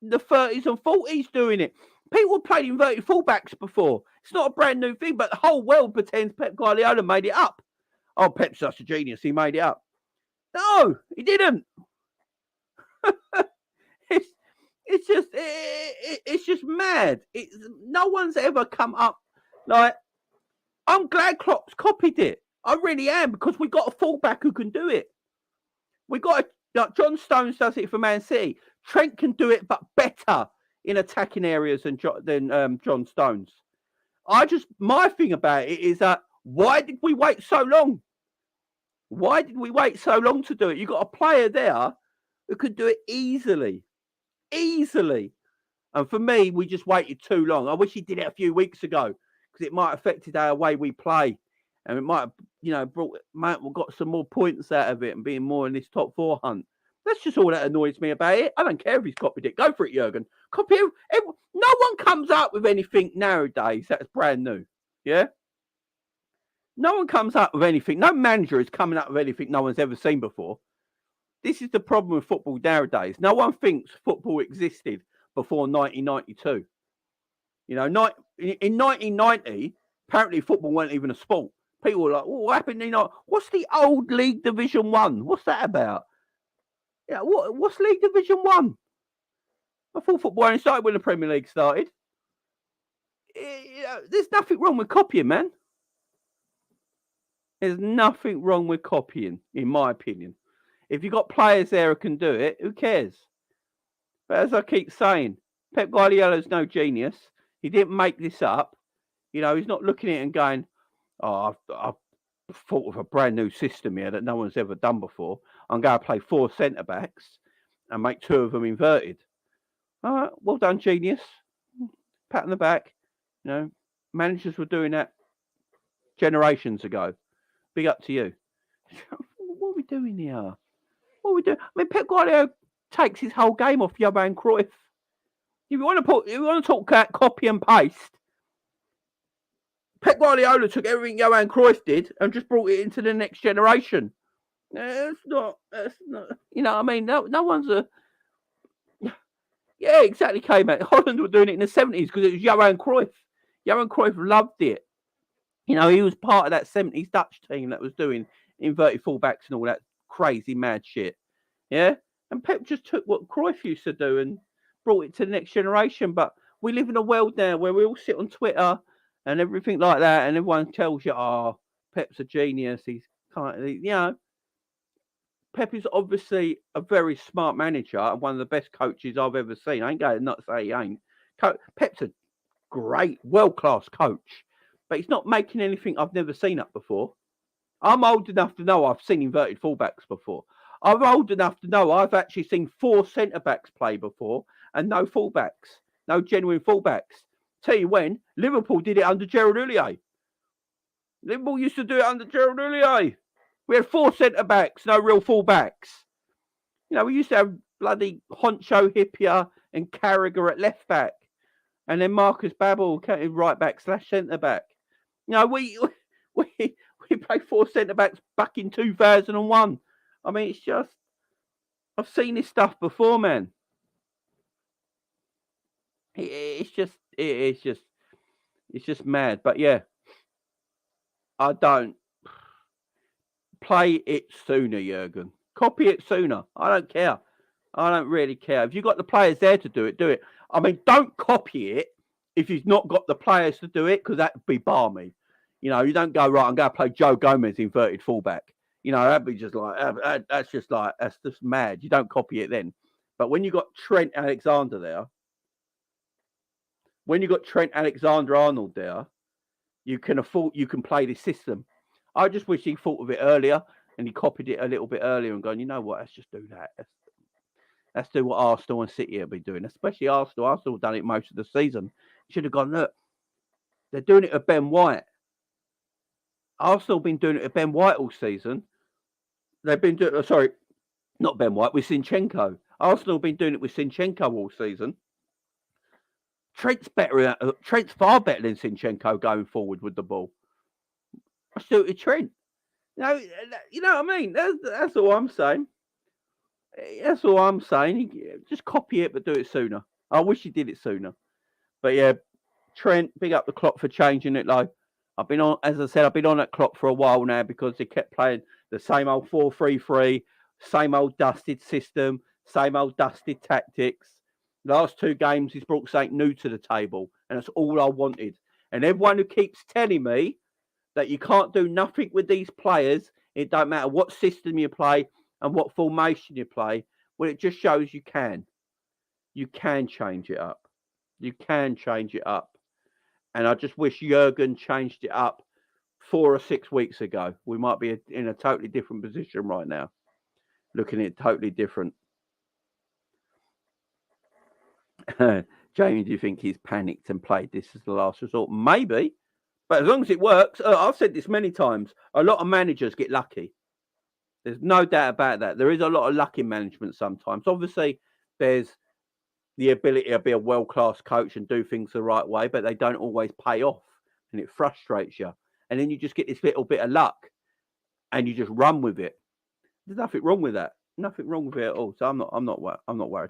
in the 30s and 40s doing it. People played inverted fullbacks before. It's not a brand new thing, but the whole world pretends Pep Guardiola made it up. Oh, Pep's such a genius, he made it up. No, he didn't. It's just mad. No one's ever come up like. I'm glad Klopp's copied it. I really am, because we got a fullback who can do it. We got John Stones does it for Man City. Trent can do it, but better in attacking areas than John Stones. My thing about it is that why did we wait so long? Why did we wait so long to do it? You got a player there who could do it easily. And for me, we just waited too long. I wish he did it a few weeks ago, because it might have affected our way we play, and it might have, got some more points out of it and being more in this top 4 hunt. That's just all that annoys me about it. I don't care if he's copied it. Go for it, Jurgen. Copy it. No one comes up with anything nowadays that's brand new. Yeah? No one comes up with anything. No manager is coming up with anything no one's ever seen before. This is the problem with football nowadays. No one thinks football existed before 1992. In 1990, apparently football wasn't even a sport. People were like, what happened? What's the old League Division 1? What's that about? Yeah, what's League Division 1? I thought football only started when the Premier League started. There's nothing wrong with copying, man. There's nothing wrong with copying, in my opinion. If you've got players there who can do it, who cares? But as I keep saying, Pep Guardiola's no genius. He didn't make this up. He's not looking at it and going, oh, I've thought of a brand new system here that no one's ever done before. I'm going to play 4 centre-backs and make 2 of them inverted. All right, well done, genius. Pat on the back. Managers were doing that generations ago. Big up to you. What are we doing here? I mean, Pep Guardiola takes his whole game off Johan Cruyff. If you want to talk copy and paste, Pep Guardiola took everything Johan Cruyff did and just brought it into the next generation. It's not. It's not. You know what I mean? No one's a. Yeah, exactly, K-Man. Holland were doing it in the 70s because it was Johan Cruyff. Johan Cruyff loved it. You know, he was part of that 70s Dutch team that was doing inverted fullbacks and all that crazy mad shit. Yeah? And Pep just took what Cruyff used to do and brought it to the next generation. But we live in a world now where we all sit on Twitter and everything like that, and everyone tells you, oh, Pep's a genius. He's kind of, you know, Pep is obviously a very smart manager and one of the best coaches I've ever seen. I ain't going to not say he ain't. Pep's a great, world-class coach, but he's not making anything I've never seen up before. I'm old enough to know I've seen inverted fullbacks before. I'm old enough to know I've actually seen 4 centre-backs play before and no fullbacks, no genuine fullbacks. Tell you when, Liverpool did it under Gerard Houllier. Liverpool used to do it under Gerard Houllier. We had 4 centre-backs, no real full-backs. You know, we used to have bloody Honcho, Hippier and Carragher at left-back. And then Marcus Babbel right-back / centre-back. You know, we played 4 centre-backs back in 2001. I mean, it's just... I've seen this stuff before, man. It's just mad. But, yeah. I don't... Play it sooner, Jurgen. Copy it sooner. I don't care. I don't really care. If you've got the players there to do it, do it. I mean, don't copy it if you've not got the players to do it, because that would be balmy. You know, you don't go, right, I'm going to play Joe Gomez inverted fullback. You know, that'd be just like, that's just mad. You don't copy it then. But when you've got Trent Alexander there, when you've got Trent Alexander-Arnold there, you can play this system. I just wish he thought of it earlier and he copied it a little bit earlier and gone, you know what, let's just do that. Let's do what Arsenal and City have been doing, especially Arsenal. Arsenal have done it most of the season. Should have gone, look, they're doing it with Ben White. Arsenal have been doing it with Ben White all season. They've been doing, not Ben White, with Zinchenko. Arsenal have been doing it with Zinchenko all season. Trent's far better than Zinchenko going forward with the ball. I still with Trent. You know what I mean? That's all I'm saying. That's all I'm saying. Just copy it, but do it sooner. I wish he did it sooner. But yeah, Trent, big up the Klopp for changing it. Like I've been on that Klopp for a while now because they kept playing the same old 4-3-3, same old dusted system, same old dusted tactics. The last 2 games, he's brought something new to the table, and that's all I wanted. And everyone who keeps telling me that you can't do nothing with these players, it don't matter what system you play and what formation you play, well, it just shows you can. You can change it up. You can change it up. And I just wish Jurgen changed it up 4 or 6 weeks ago. We might be in a totally different position right now. Looking at it totally different. Jamie, do you think he's panicked and played this as the last resort? Maybe. But as long as it works, I've said this many times, a lot of managers get lucky. There's no doubt about that. There is a lot of luck in management sometimes. Obviously, there's the ability to be a world-class coach and do things the right way, but they don't always pay off, and it frustrates you. And then you just get this little bit of luck, and you just run with it. There's nothing wrong with that. Nothing wrong with it at all. So I'm not worried.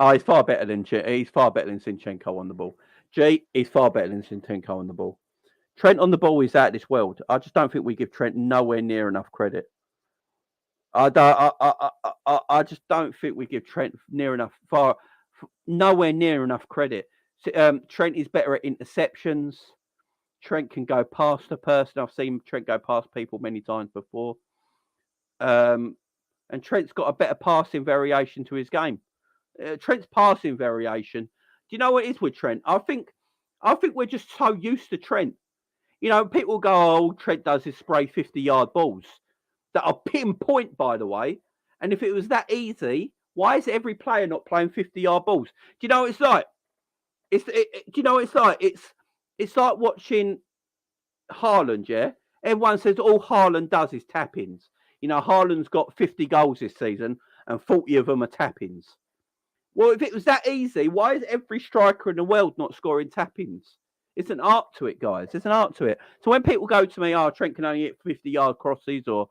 Oh, he's far better than Zinchenko on the ball. He's far better than Zinchenko on the ball. Trent on the ball is out of this world. I just don't think we give Trent nowhere near enough credit. I just don't think we give Trent nowhere near enough credit. Trent is better at interceptions. Trent can go past a person. I've seen Trent go past people many times before. And Trent's got a better passing variation to his game. Trent's passing variation. Do you know what it is with Trent? I think we're just so used to Trent. You know, people go, oh, Trent does his spray 50-yard balls that are pinpoint, by the way. And if it was that easy, why is every player not playing 50-yard balls? Do you know what it's like? It's like watching Haaland, yeah? Everyone says all Haaland does is tap-ins. You know, Haaland's got 50 goals this season and 40 of them are tap-ins. Well, if it was that easy, why is every striker in the world not scoring tap-ins? It's an art to it, guys. It's an art to it. So when people go to me, Trent can only hit 50-yard crosses, or,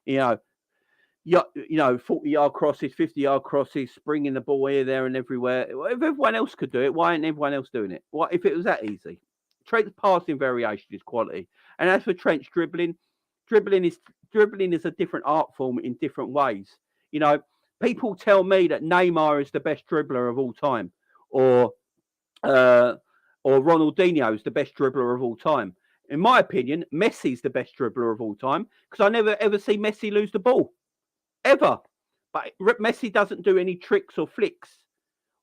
40-yard crosses, 50-yard crosses, springing the ball here, there, and everywhere. If everyone else could do it, why ain't everyone else doing it? What if it was that easy? Trent's passing variation is quality, and as for Trent's dribbling is a different art form in different ways. People tell me that Neymar is the best dribbler of all time, or Ronaldinho is the best dribbler of all time. In my opinion, Messi's the best dribbler of all time, because I never ever see Messi lose the ball, ever. But Messi doesn't do any tricks or flicks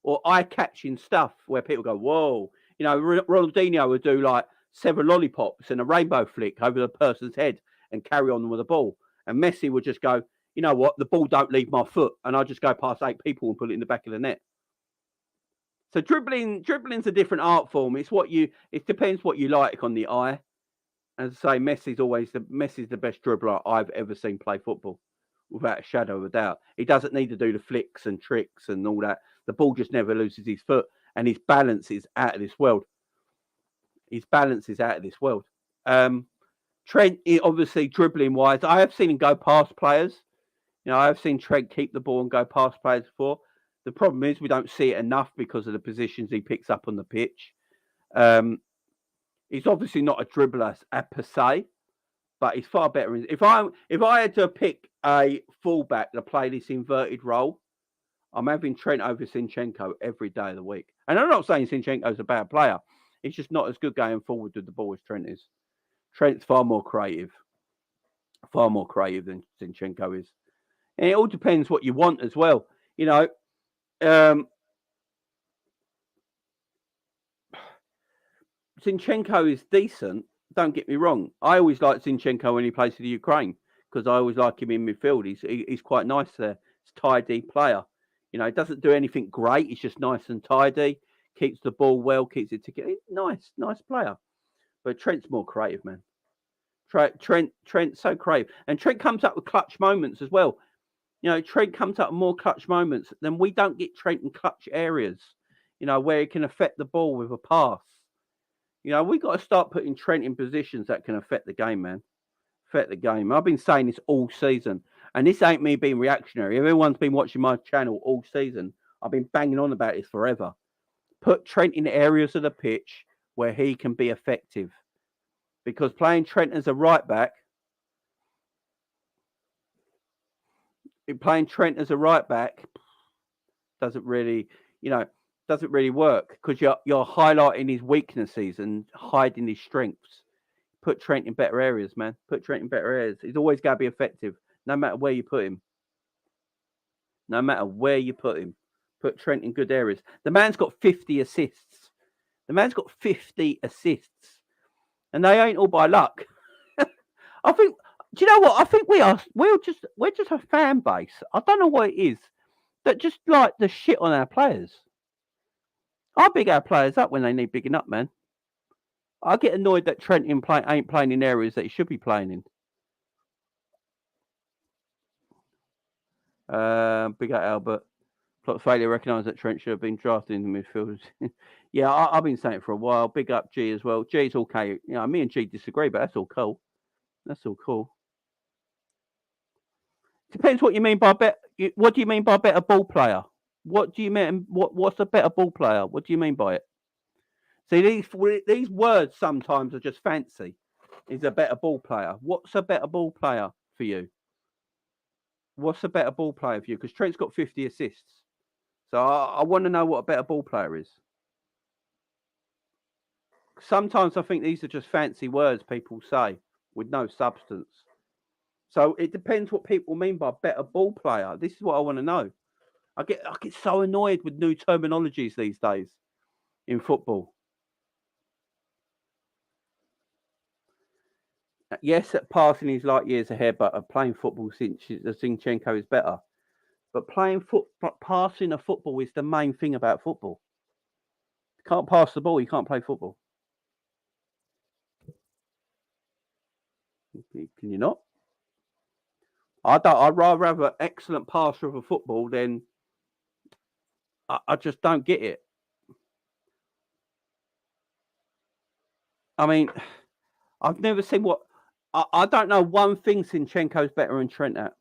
or eye-catching stuff where people go, whoa. Ronaldinho would do like 7 lollipops and a rainbow flick over the person's head and carry on with the ball. And Messi would just go, you know what, the ball don't leave my foot, and I just go past 8 people and put it in the back of the net. So dribbling's a different art form. It depends what you like on the eye. As I say, Messi's the best dribbler I've ever seen play football, without a shadow of a doubt. He doesn't need to do the flicks and tricks and all that. The ball just never loses his foot, and his balance is out of this world. Trent, obviously, dribbling wise, I have seen him go past players. I have seen Trent keep the ball and go past players before. The problem is we don't see it enough because of the positions he picks up on the pitch. He's obviously not a dribbler per se, but he's far better. If I had to pick a fullback to play this inverted role, I'm having Trent over Zinchenko every day of the week. And I'm not saying Zinchenko's a bad player. He's just not as good going forward with the ball as Trent is. Trent's far more creative than Zinchenko is. And it all depends what you want as well. Zinchenko is decent. Don't get me wrong. I always like Zinchenko when he plays for the Ukraine, because I always like him in midfield. He's quite nice there. He's a tidy player. He doesn't do anything great. He's just nice and tidy. Keeps the ball well. Keeps it together. Nice player. But Trent's more creative, man. Trent's so creative, and Trent comes up with clutch moments as well. Trent comes up with more clutch moments than we don't get Trent in clutch areas. Where he can affect the ball with a pass. We got to start putting Trent in positions that can affect the game, man. Affect the game. I've been saying this all season, and this ain't me being reactionary. Everyone's been watching my channel all season. I've been banging on about this forever. Put Trent in areas of the pitch where he can be effective, because playing Trent as a right back, doesn't really work, because you're highlighting his weaknesses and hiding his strengths. Put Trent in better areas, man. Put Trent in better areas. He's always got to be effective, no matter where you put him. Put Trent in good areas. The man's got 50 assists. And they ain't all by luck. I think. Do you know what? I think we're just a fan base. I don't know what it is that just like the shit on our players. I big our players up when they need bigging up, man. I get annoyed that Trent ain't playing in areas that he should be playing in. Big up Albert. Plot failure recognised that Trent should have been drafted in the midfielders. Yeah, I've been saying it for a while. Big up G as well. G's okay. Me and G disagree, but that's all cool. Depends what you mean by better. What do you mean by better ball player? What do you mean? What's a better ball player? What do you mean by it? See, these words sometimes are just fancy. Is a better ball player. What's a better ball player for you? Because Trent's got 50 assists. So I want to know what a better ball player is. Sometimes I think these are just fancy words people say with no substance. So it depends what people mean by better ball player. This is what I want to know. I get so annoyed with new terminologies these days in football. Yes, passing is light years ahead, but playing football since Zinchenko is better. But passing a football is the main thing about football. You can't pass the ball, you can't play football. Can you not? I'd rather have an excellent passer of a football than I just don't get it. I mean, I've never seen what. I don't know one thing Zinchenko's better than Trent at.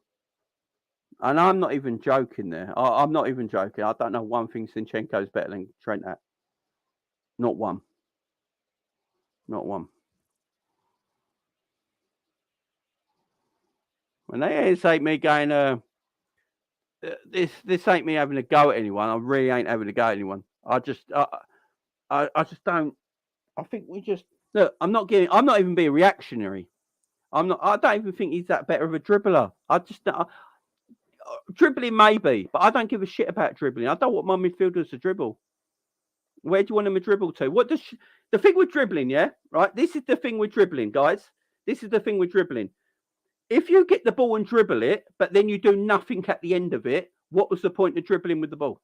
And I'm not even joking there. I'm not even joking. I don't know one thing Zinchenko's better than Trent at. Not one. Not one. And this ain't me going, this ain't me having a go at anyone. I really ain't having a go at anyone. I just don't. I think we just look. I'm not even being reactionary. I'm not. I don't even think he's that better of a dribbler. Dribbling maybe, but I don't give a shit about dribbling. I don't want my midfielders to dribble. Where do you want them to dribble to? What does the thing with dribbling? Yeah, right. This is the thing with dribbling, guys. This is the thing with dribbling. If you get the ball and dribble it, but then you do nothing at the end of it, what was the point of dribbling with the ball?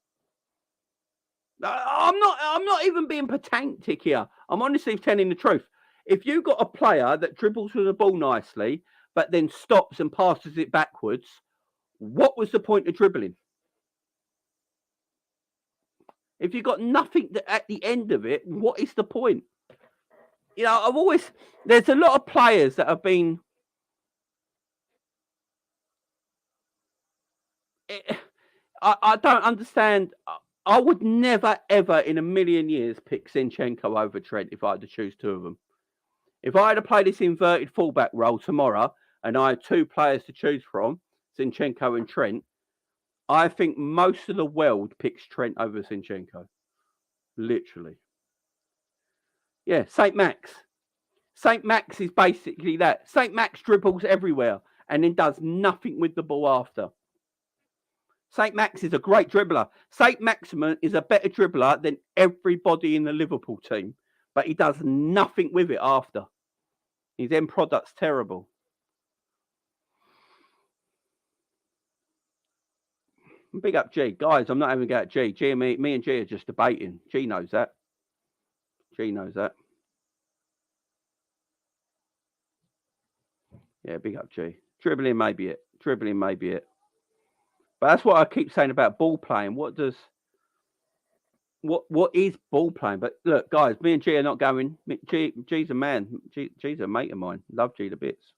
I'm not even being pedantic here. I'm honestly telling the truth. If you got a player that dribbles with the ball nicely, but then stops and passes it backwards, what was the point of dribbling? If you got nothing at the end of it, what is the point? You know, there's a lot of players that have been. I don't understand. I would never, ever in a million years pick Zinchenko over Trent if I had to choose two of them. If I had to play this inverted fullback role tomorrow and I had two players to choose from, Zinchenko and Trent, I think most of the world picks Trent over Zinchenko. Literally. Yeah, St. Max. St. Max is basically that. St. Max dribbles everywhere and then does nothing with the ball after. St. Max is a great dribbler. St. Maximin is a better dribbler than everybody in the Liverpool team, but he does nothing with it after. His end product's terrible. Big up G. Guys, I'm not having a go at G. Me and G are just debating. G knows that. G knows that. Yeah, big up G. Dribbling may be it. Dribbling may be it. But that's what I keep saying about ball playing. What is ball playing? But look, guys, me and G are not going. G's a man. G's a mate of mine. Love G to bits.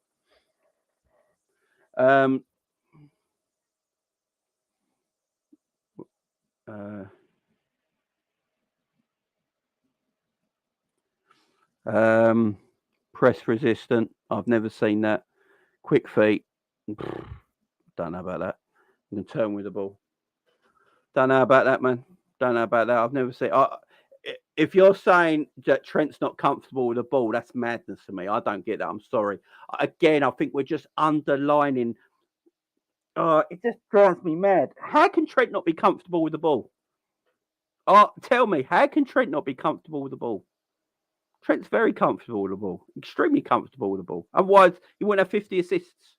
Press resistant. I've never seen that. Quick feet. Don't know about that. You can turn with the ball. Don't know about that, man. Don't know about that. I've never seen. If you're saying that Trent's not comfortable with the ball, that's madness to me. I don't get that. I'm sorry. Again, I think we're just underlining. It just drives me mad. How can Trent not be comfortable with the ball? Tell me, how can Trent not be comfortable with the ball? Trent's very comfortable with the ball. Extremely comfortable with the ball. Otherwise, he wouldn't have 50 assists.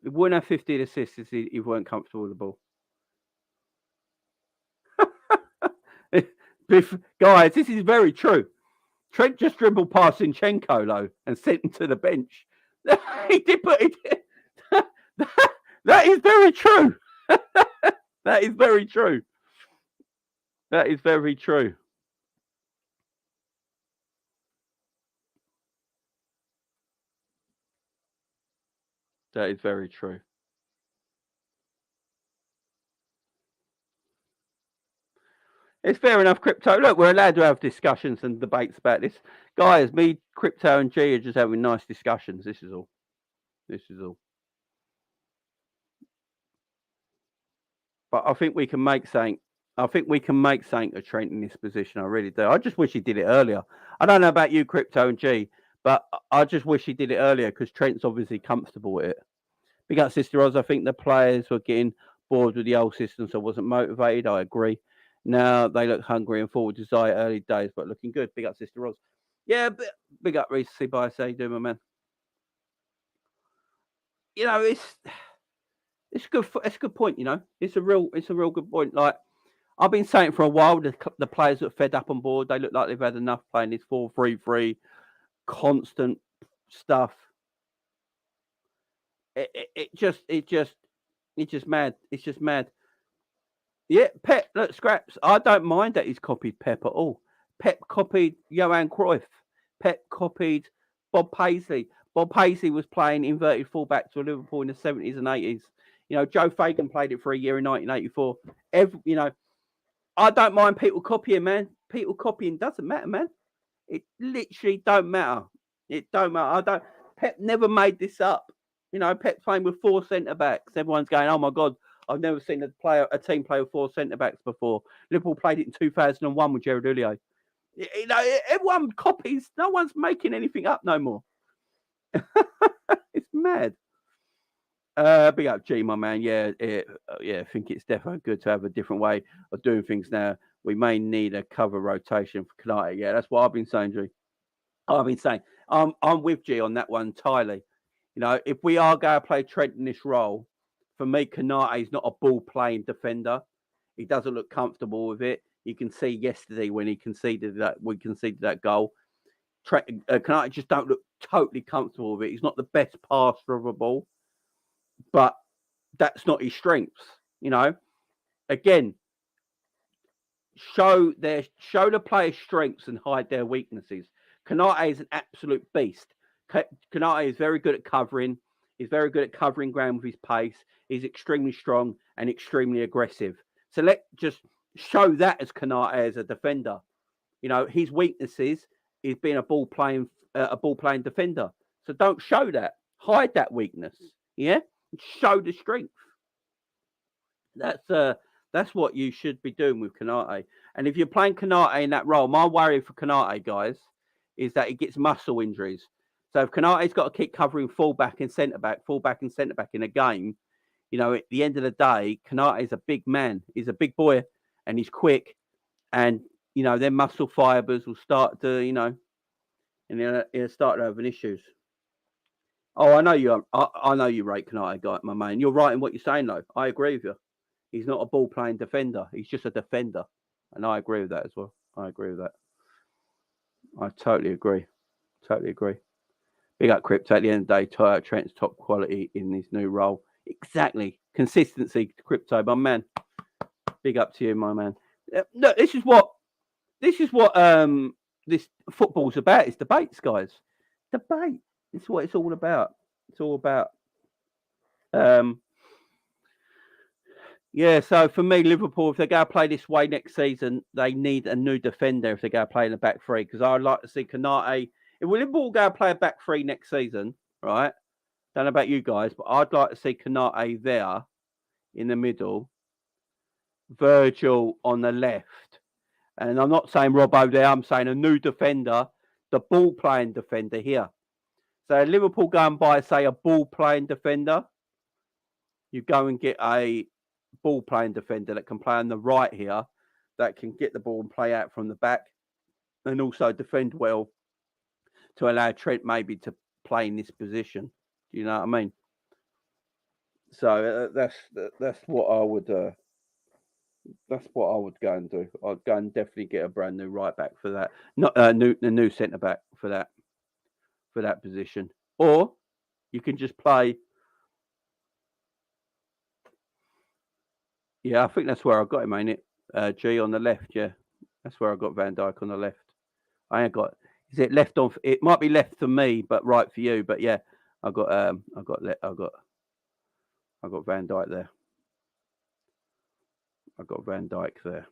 He wouldn't have 50 assists if he weren't comfortable with the ball. Guys, this is very true. Trent just dribbled past Zinchenko, though, and sent him to the bench. He did put it. That is very true. That is very true. That is very true. That is very true. It's fair enough, Crypto. Look, we're allowed to have discussions and debates about this. Guys, me, Crypto, and G are just having nice discussions. This is all. This is all. But I think we can make something. I think we can make something of Trent in this position. I really do. I just wish he did it earlier. I don't know about you, Crypto and G, but I just wish he did it earlier because Trent's obviously comfortable with it. Big up, Sister Oz. I think the players were getting bored with the old system, so wasn't motivated. I agree. Now they look hungry and full of desire early days, but looking good. Big up, Sister Oz. Yeah, big up, Reese. See by say, do my man. You know, it's good. It's a good point. You know, it's a real good point. Like I've been saying for a while, the players that are fed up on board. They look like they've had enough playing this 4-3-3, constant stuff. It's just mad. It's just mad. Yeah, Pep. Look, Scraps. I don't mind that he's copied Pep at all. Pep copied Johan Cruyff. Pep copied Bob Paisley. Bob Paisley was playing inverted fullback to Liverpool in the 70s and 80s. You know, Joe Fagan played it for a year in 1984. You know, I don't mind people copying, man. People copying doesn't matter, man. It literally don't matter. It don't matter. Pep never made this up. You know, Pep's playing with 4 centre backs. Everyone's going, "Oh my God, I've never seen a team play with 4 centre backs before." Liverpool played it in 2001 with Gerard Houllier. You know, everyone copies. No one's making anything up no more. It's mad. Big up G, my man. Yeah, I think it's definitely good to have a different way of doing things now. We may need a cover rotation for Kanate. Yeah, that's what I've been saying, G. I've been saying. I'm with G on that one entirely. You know, if we are going to play Trent in this role, for me, Kanate is not a ball-playing defender. He doesn't look comfortable with it. You can see yesterday when we conceded that goal. Kanate just don't look totally comfortable with it. He's not the best passer of a ball, but that's not his strengths. You know, again, show the players' strengths and hide their weaknesses. Kanate is an absolute beast. Kanate is very good at covering. He's very good at covering ground with his pace. He's extremely strong and extremely aggressive. So let's just show that as Kanate as a defender. You know, his weaknesses is being a ball playing defender. So don't show that. Hide that weakness. Yeah, show the strength. That's what you should be doing with Kanate. And if you're playing Kanate in that role, my worry for Kanate, guys, is that he gets muscle injuries. So if Kanate's got to keep covering fullback and centre back in a game, you know, at the end of the day, Kanate is a big man. He's a big boy, and he's quick, and you know, their muscle fibers will start to, you know, and he'll start having issues. Oh, I know you. I know you rate Kanate, guy, my man. You're right in what you're saying, though. I agree with you. He's not a ball-playing defender. He's just a defender, and I agree with that as well. I agree with that. I totally agree. Totally agree. Big up Crypto. At the end of the day, Trent's top quality in his new role. Exactly. Consistency, Crypto, my man. Big up to you, my man. Look, this is what this football's about. It's debates, guys. Debate. It's what it's all about. It's all about. Yeah, so for me, Liverpool, if they're going to play this way next season, they need a new defender if they're going to play in the back three. Because I'd like to see Kanate. If Liverpool go play a back three next season, right? Don't know about you guys, but I'd like to see Kanate there in the middle, Virgil on the left. And I'm not saying Robbo there, I'm saying a new defender, the ball-playing defender here. So Liverpool go and buy, say, a ball-playing defender. You go and get a ball-playing defender that can play on the right here, that can get the ball and play out from the back, and also defend well to allow Trent maybe to play in this position. Do you know what I mean? So that's what I would go and do. I'd go and definitely get a brand new right back for that. Not a new centre back for that position. Or you can just play. Yeah, I think that's where I got him, ain't it? G on the left, yeah. That's where I got Van Dijk on the left. I ain't got. Is it left on? It might be left for me, but right for you. But yeah, I got Van Dijk there. I got Van Dijk there.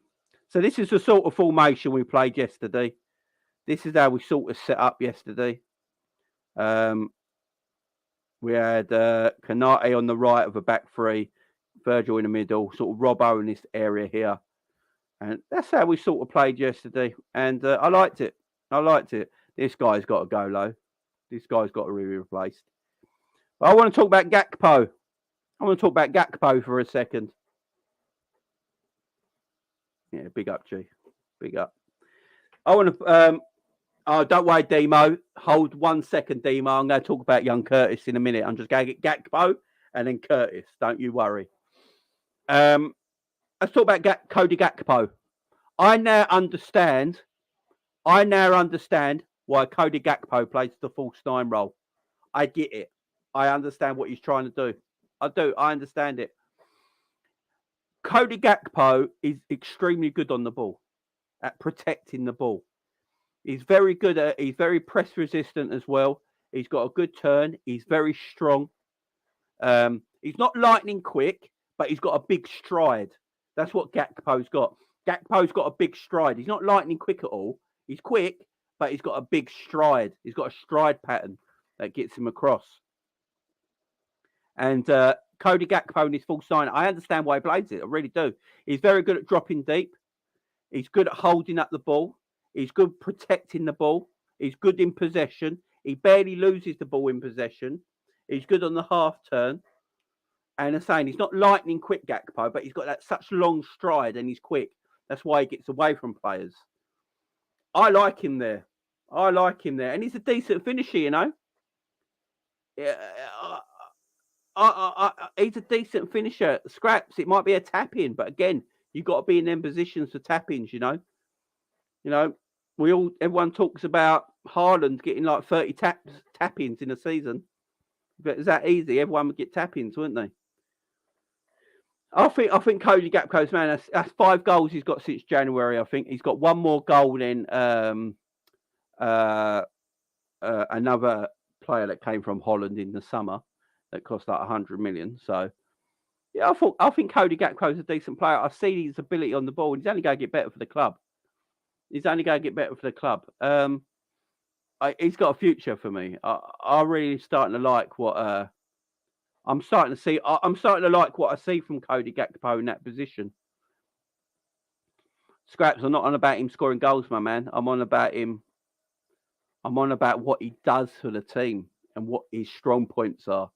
So this is the sort of formation we played yesterday. This is how we sort of set up yesterday. We had Kanate on the right of a back three, Virgil in the middle, sort of Robbo in this area here. And that's how we sort of played yesterday. And I liked it. This guy's got to go low. This guy's got to be replaced. But I want to talk about Gakpo. For a second. Yeah, big up, G. Big up. I want to... don't worry, Demo. Hold 1 second, Demo. I'm going to talk about young Curtis in a minute. I'm just going to get Gakpo and then Curtis. Don't you worry. Let's talk about Cody Gakpo. I now understand why Cody Gakpo plays the false nine role. I get it. I understand what he's trying to do. I do. I understand it. Cody Gakpo is extremely good on the ball, at protecting the ball. He's very good at. He's very press resistant as well. He's got a good turn. He's very strong. He's not lightning quick, but he's got a big stride. That's what Gakpo's got. Gakpo's got a big stride. He's not lightning quick at all. He's quick, but he's got a big stride. He's got a stride pattern that gets him across. And Cody Gakpo in his full sign, I understand why he plays it. I really do. He's very good at dropping deep. He's good at holding up the ball. He's good protecting the ball. He's good in possession. He barely loses the ball in possession. He's good on the half turn. And I'm saying he's not lightning quick, Gakpo, but he's got that such long stride and he's quick. That's why he gets away from players. I like him there. And he's a decent finisher, you know. Yeah, he's a decent finisher. Scraps, it might be a tap in, but again, you've got to be in them positions for tap ins, you know. Everyone talks about Haaland getting like 30 tap ins in a season. But is that easy? Everyone would get tap ins, wouldn't they? I think Cody Gakpo's, man, that's 5 goals he's got since January. I think he's got one more goal than another player that came from Holland in the summer that cost like 100 million. So yeah, I think Cody Gakpo's a decent player. I see his ability on the ball. He's only going to get better for the club. He's got a future for me. I really starting to like what I'm starting to like what I see from Cody Gakpo in that position. Scraps, I'm not on about him scoring goals, my man. I'm on about what he does for the team and what his strong points are.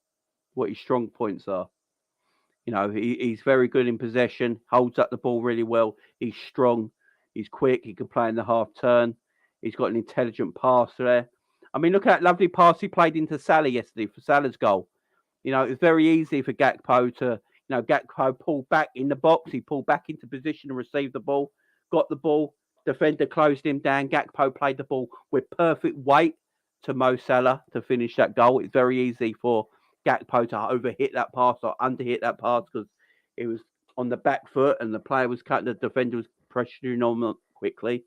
You know, he's very good in possession, holds up the ball really well. He's strong. He's quick. He can play in the half turn. He's got an intelligent pass there. I mean, look at that lovely pass he played into Salah yesterday for Salah's goal. You know, it was very easy for Gakpo to, Gakpo pulled back in the box. He pulled back into position and received the ball, got the ball. Defender closed him down. Gakpo played the ball with perfect weight to Mo Salah to finish that goal. It's very easy for Gakpo to overhit that pass or underhit that pass because it was on the back foot and the defender was pressuring on quickly.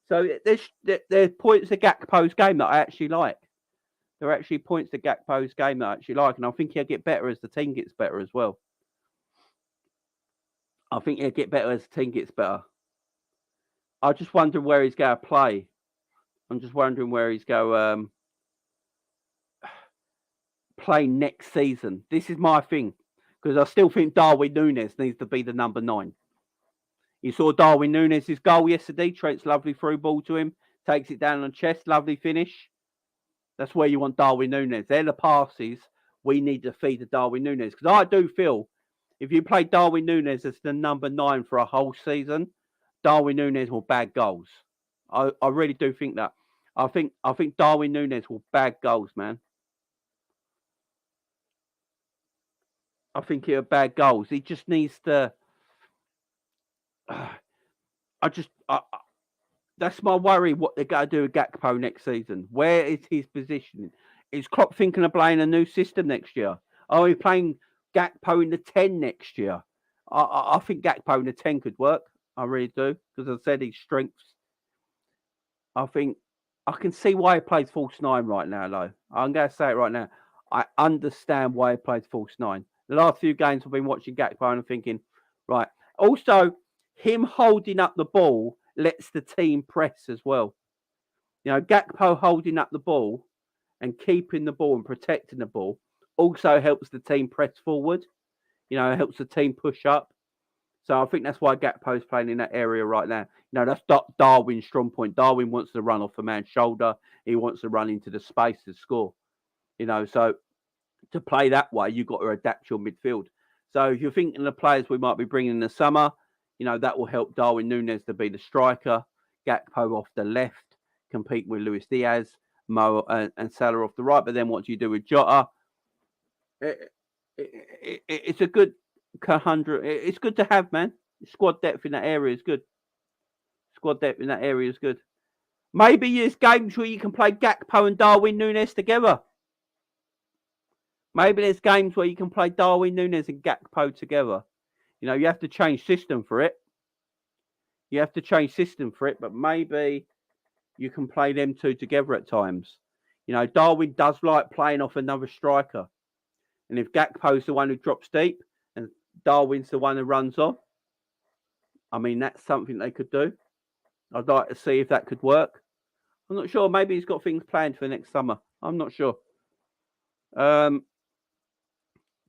So there's points of Gakpo's game that I actually like. There are actually points to Gakpo's game that I actually like, and I think he'll get better as the team gets better as well. I think he'll get better as the team gets better. I just wonder where he's going to play. I'm just wondering where he's going to play next season. This is my thing, because I still think Darwin Nunez needs to be the number 9. You saw Darwin Nunez's goal yesterday. Trent's lovely through ball to him. Takes it down on chest. Lovely finish. That's where you want Darwin Nunez. They're the passes we need to feed to Darwin Nunez. Because I do feel if you play Darwin Nunez as the number 9 for a whole season, Darwin Nunez will bag goals. I really do think that. I think Darwin Nunez will bag goals, man. I think he'll bag goals. He just needs to... that's my worry, what they're going to do with Gakpo next season. Where is his positioning? Is Klopp thinking of playing a new system next year? Are we playing Gakpo in the 10 next year? I think Gakpo in the 10 could work. I really do. Because as I said, his strengths. I think I can see why he plays false 9 right now, though. I'm going to say it right now. I understand why he plays false 9. The last few games I've been watching Gakpo and I'm thinking, right. Also, him holding up the ball lets the team press as well. You know, Gakpo holding up the ball and keeping the ball and protecting the ball also helps the team press forward. You know, it helps the team push up. So I think that's why Gakpo's playing in that area right now. You know, that's Darwin's strong point. Darwin wants to run off a man's shoulder. He wants to run into the space to score. You know, so to play that way, you've got to adapt your midfield. So if you're thinking of the players we might be bringing in the summer, you know, that will help Darwin Nunez to be the striker. Gakpo off the left, compete with Luis Diaz, Mo and Salah off the right. But then what do you do with Jota? It's a good 100. It's good to have, man. Squad depth in that area is good. Maybe there's games where you can play Gakpo and Darwin Nunez together. Maybe there's games where you can play Darwin Nunez and Gakpo together. You know, you have to change system for it. But maybe you can play them two together at times. You know, Darwin does like playing off another striker. And if Gakpo's the one who drops deep and Darwin's the one who runs off, I mean, that's something they could do. I'd like to see if that could work. I'm not sure. Maybe he's got things planned for next summer. I'm not sure.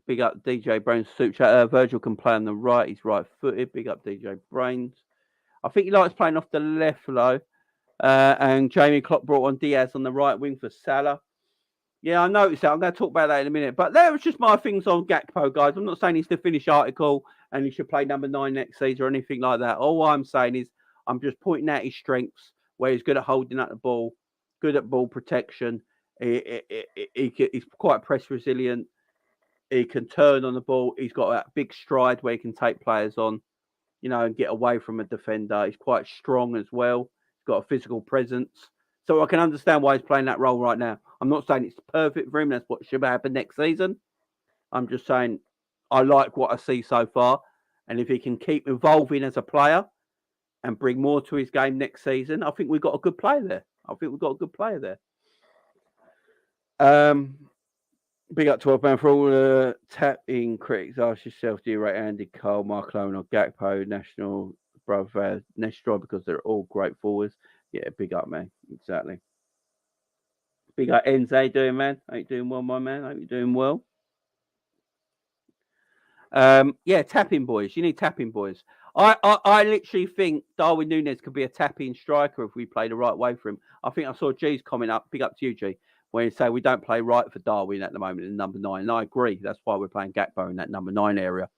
Big up DJ Brains. Virgil can play on the right. He's right-footed. Big up DJ Brains. I think he likes playing off the left, though. And Jamie Klopp brought on Diaz on the right wing for Salah. Yeah, I noticed that. I'm going to talk about that in a minute. But there was just my things on Gakpo, guys. I'm not saying he's the finished article and he should play number 9 next season or anything like that. All I'm saying is I'm just pointing out his strengths, where he's good at holding up the ball, good at ball protection. He's quite press resilient. He can turn on the ball. He's got that big stride where he can take players on, you know, and get away from a defender. He's quite strong as well. He's got a physical presence. So I can understand why he's playing that role right now. I'm not saying it's perfect for him. That's what should happen next season. I'm just saying I like what I see so far. And if he can keep evolving as a player and bring more to his game next season, I think we've got a good player there. Big up to our band for all the tapping critics. Ask yourself, do you rate Andy Cole, Mark Owen, or Gakpo, National Brother, Nestor, because they're all great forwards. Yeah, big up, man. Exactly. Big up, Enzo. How you doing, man? How you doing well, my man? Hope you're doing well. Yeah, tapping boys. You need tapping boys. I literally think Darwin Nunez could be a tapping striker if we play the right way for him. I think I saw G's comment up. Big up to you, G, where he say we don't play right for Darwin at the moment in number 9. And I agree. That's why we're playing Gakpo in that number 9 area.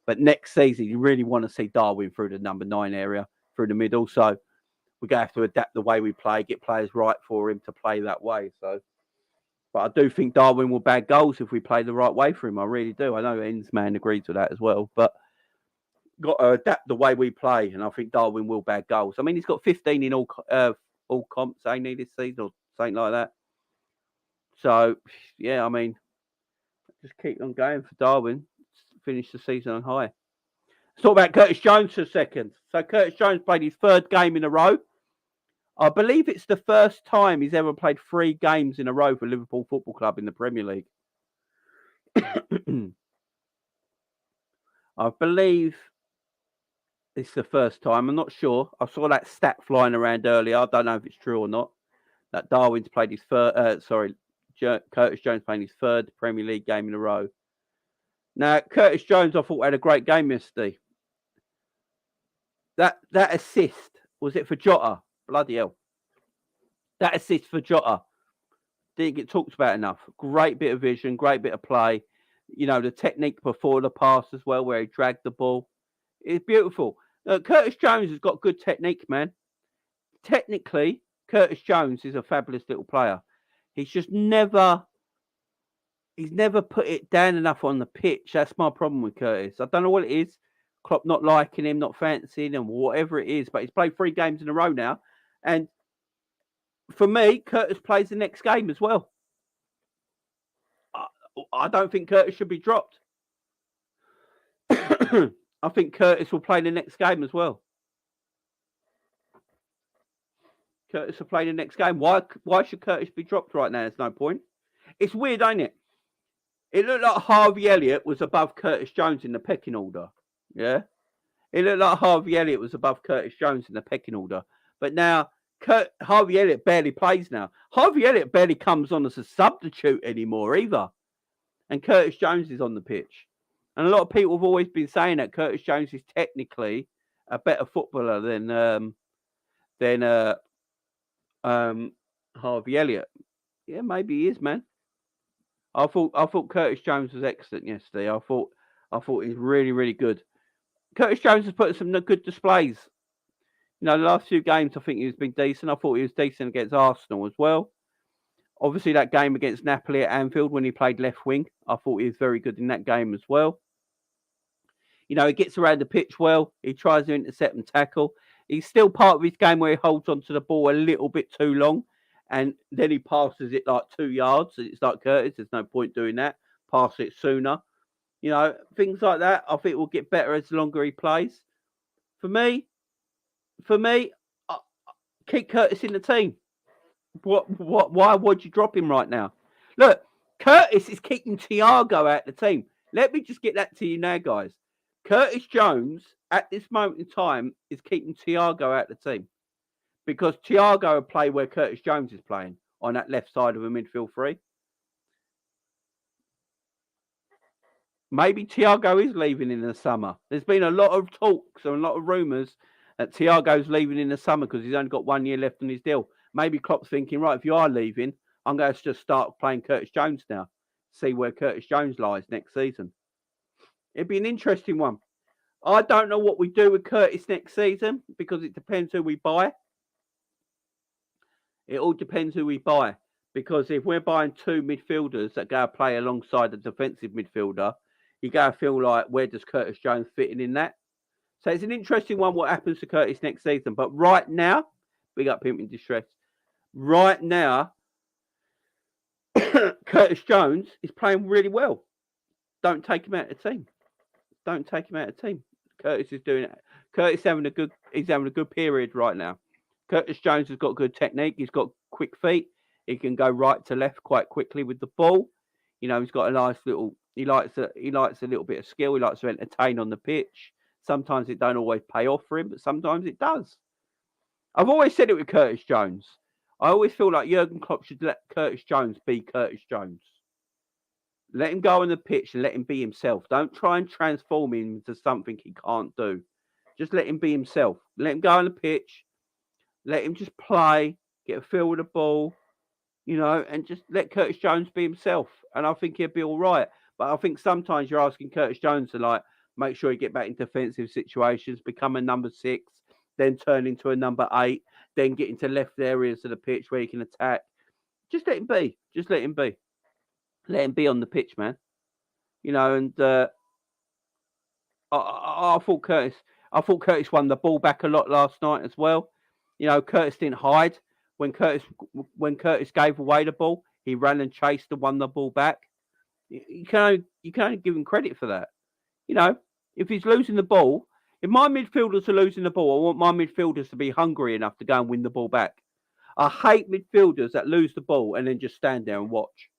But next season, you really want to see Darwin through the number 9 area, through the middle. So we're going to have to adapt the way we play, get players right for him to play that way. So, but I do think Darwin will bag goals if we play the right way for him. I really do. I know Ends man agrees with that as well. But got to adapt the way we play, and I think Darwin will bag goals. I mean, he's got 15 in all comps, ain't he, this season or something like that. So, yeah, I mean, just keep on going for Darwin. Finish the season on high. Let's talk about Curtis Jones for a second. So Curtis Jones played his 3rd game in a row. I believe it's the first time he's ever played 3 games in a row for Liverpool Football Club in the Premier League. I believe it's the first time. I'm not sure. I saw that stat flying around earlier. I don't know if it's true or not. That Darwin's played his Curtis Jones playing his 3rd Premier League game in a row. Now, Curtis Jones, I thought had a great game yesterday. That assist, was it for Jota? Bloody hell. That assist for Jota didn't get talked about enough. Great bit of vision, great bit of play. You know, the technique before the pass as well, where he dragged the ball. It's beautiful. Curtis Jones has got good technique, man. Technically, Curtis Jones is a fabulous little player. He's never put it down enough on the pitch. That's my problem with Curtis. I don't know what it is. Klopp not liking him, not fancying him, whatever it is. But he's played 3 games in a row now. And for me, Curtis plays the next game as well. I don't think Curtis should be dropped. I think Curtis will play the next game as well. Curtis will play the next game. Why should Curtis be dropped right now? There's no point. It's weird, ain't it? It looked like Harvey Elliott was above Curtis Jones in the pecking order. Yeah? It looked like Harvey Elliott was above Curtis Jones in the pecking order. But now, Harvey Elliott barely plays now. Harvey Elliott barely comes on as a substitute anymore either. And Curtis Jones is on the pitch. And a lot of people have always been saying that Curtis Jones is technically a better footballer than Harvey Elliott. Yeah, maybe he is, man. I thought Curtis Jones was excellent yesterday. I thought he's really, really good. Curtis Jones has put some good displays. You know, the last few games, I think he's been decent. I thought he was decent against Arsenal as well. Obviously, that game against Napoli at Anfield when he played left wing, I thought he was very good in that game as well. You know, he gets around the pitch well. He tries to intercept and tackle. He's still part of his game where he holds onto the ball a little bit too long. And then he passes it like 2 yards. It's like Curtis. There's no point doing that. Pass it sooner. You know, things like that. I think will get better as the longer he plays. For me, Keep Curtis in the team. Why would you drop him right now? Look, Curtis is keeping Thiago out of the team. Let me just get that to you now, guys. Curtis Jones, at this moment in time, is keeping Thiago out of the team. Because Thiago will play where Curtis Jones is playing, on that left side of a midfield three. Maybe Thiago is leaving in the summer. There's been a lot of talks and a lot of rumours that Thiago's leaving in the summer because he's only got 1 year left on his deal. Maybe Klopp's thinking, right, if you are leaving, I'm going to just start playing Curtis Jones now. See where Curtis Jones lies next season. It'd be an interesting one. I don't know what we do with Curtis next season because it depends who we buy. It all depends who we buy. Because if we're buying two midfielders that go play alongside the defensive midfielder, you go feel like, where does Curtis Jones fit in that? So it's an interesting one what happens to Curtis next season. But right now, big up him in distress. Right now, Curtis Jones is playing really well. Don't take him out of the team. Don't take him out of the team. Curtis is doing it. Curtis he's having a good period right now. Curtis Jones has got good technique. He's got quick feet. He can go right to left quite quickly with the ball. You know, he's got a nice little. He likes a little bit of skill. He likes to entertain on the pitch. Sometimes it don't always pay off for him, but sometimes it does. I've always said it with Curtis Jones. I always feel like Jurgen Klopp should let Curtis Jones be Curtis Jones. Let him go on the pitch and let him be himself. Don't try and transform him into something he can't do. Just let him be himself. Let him go on the pitch. Let him just play, get a feel with the ball, you know, and just let Curtis Jones be himself. And I think he'll be all right. But I think sometimes you're asking Curtis Jones to, like, make sure he get back in defensive situations, become a number 6, then turn into a number 8, then get into left areas of the pitch where he can attack. Just let him be. Just let him be. Let him be on the pitch, man. You know, and I thought Curtis won the ball back a lot last night as well. You know, Curtis didn't hide. When Curtis gave away the ball, he ran and chased and won the ball back. You can only give him credit for that. You know, if he's losing the ball, if my midfielders are losing the ball, I want my midfielders to be hungry enough to go and win the ball back. I hate midfielders that lose the ball and then just stand there and watch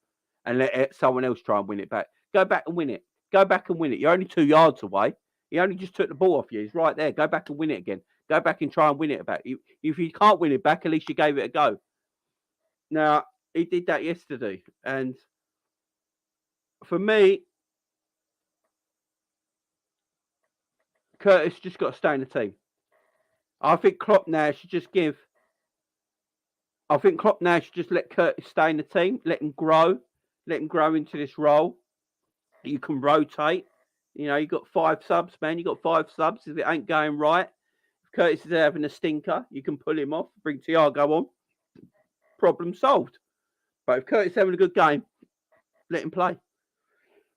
and let someone else try and win it back. Go back and win it. Go back and win it. You're only 2 yards away. He only just took the ball off you. He's right there. Go back and win it again. Go back and try and win it back. If you can't win it back, at least you gave it a go. Now, he did that yesterday. And for me, Curtis just got to stay in the team. I think Klopp now should just let Curtis stay in the team, let him grow into this role. You can rotate. You know, you got 5 subs, man. You got 5 subs. If it ain't going right, if Curtis is having a stinker, you can pull him off, bring Thiago on. Problem solved. But if Curtis is having a good game, let him play.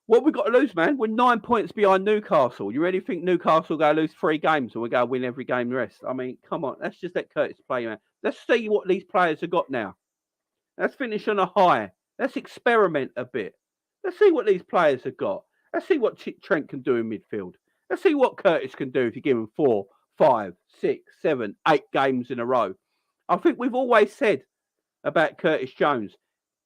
What we got to lose, man? We're 9 points behind Newcastle. You really think Newcastle going to lose 3 games and we're going to win every game the rest? I mean, come on. Let's just let Curtis play, man. Let's see what these players have got now. Let's finish on a high. Let's experiment a bit. Let's see what these players have got. Let's see what Trent can do in midfield. Let's see what Curtis can do if you give him 4, 5, 6, 7, 8 games in a row. I think we've always said about Curtis Jones,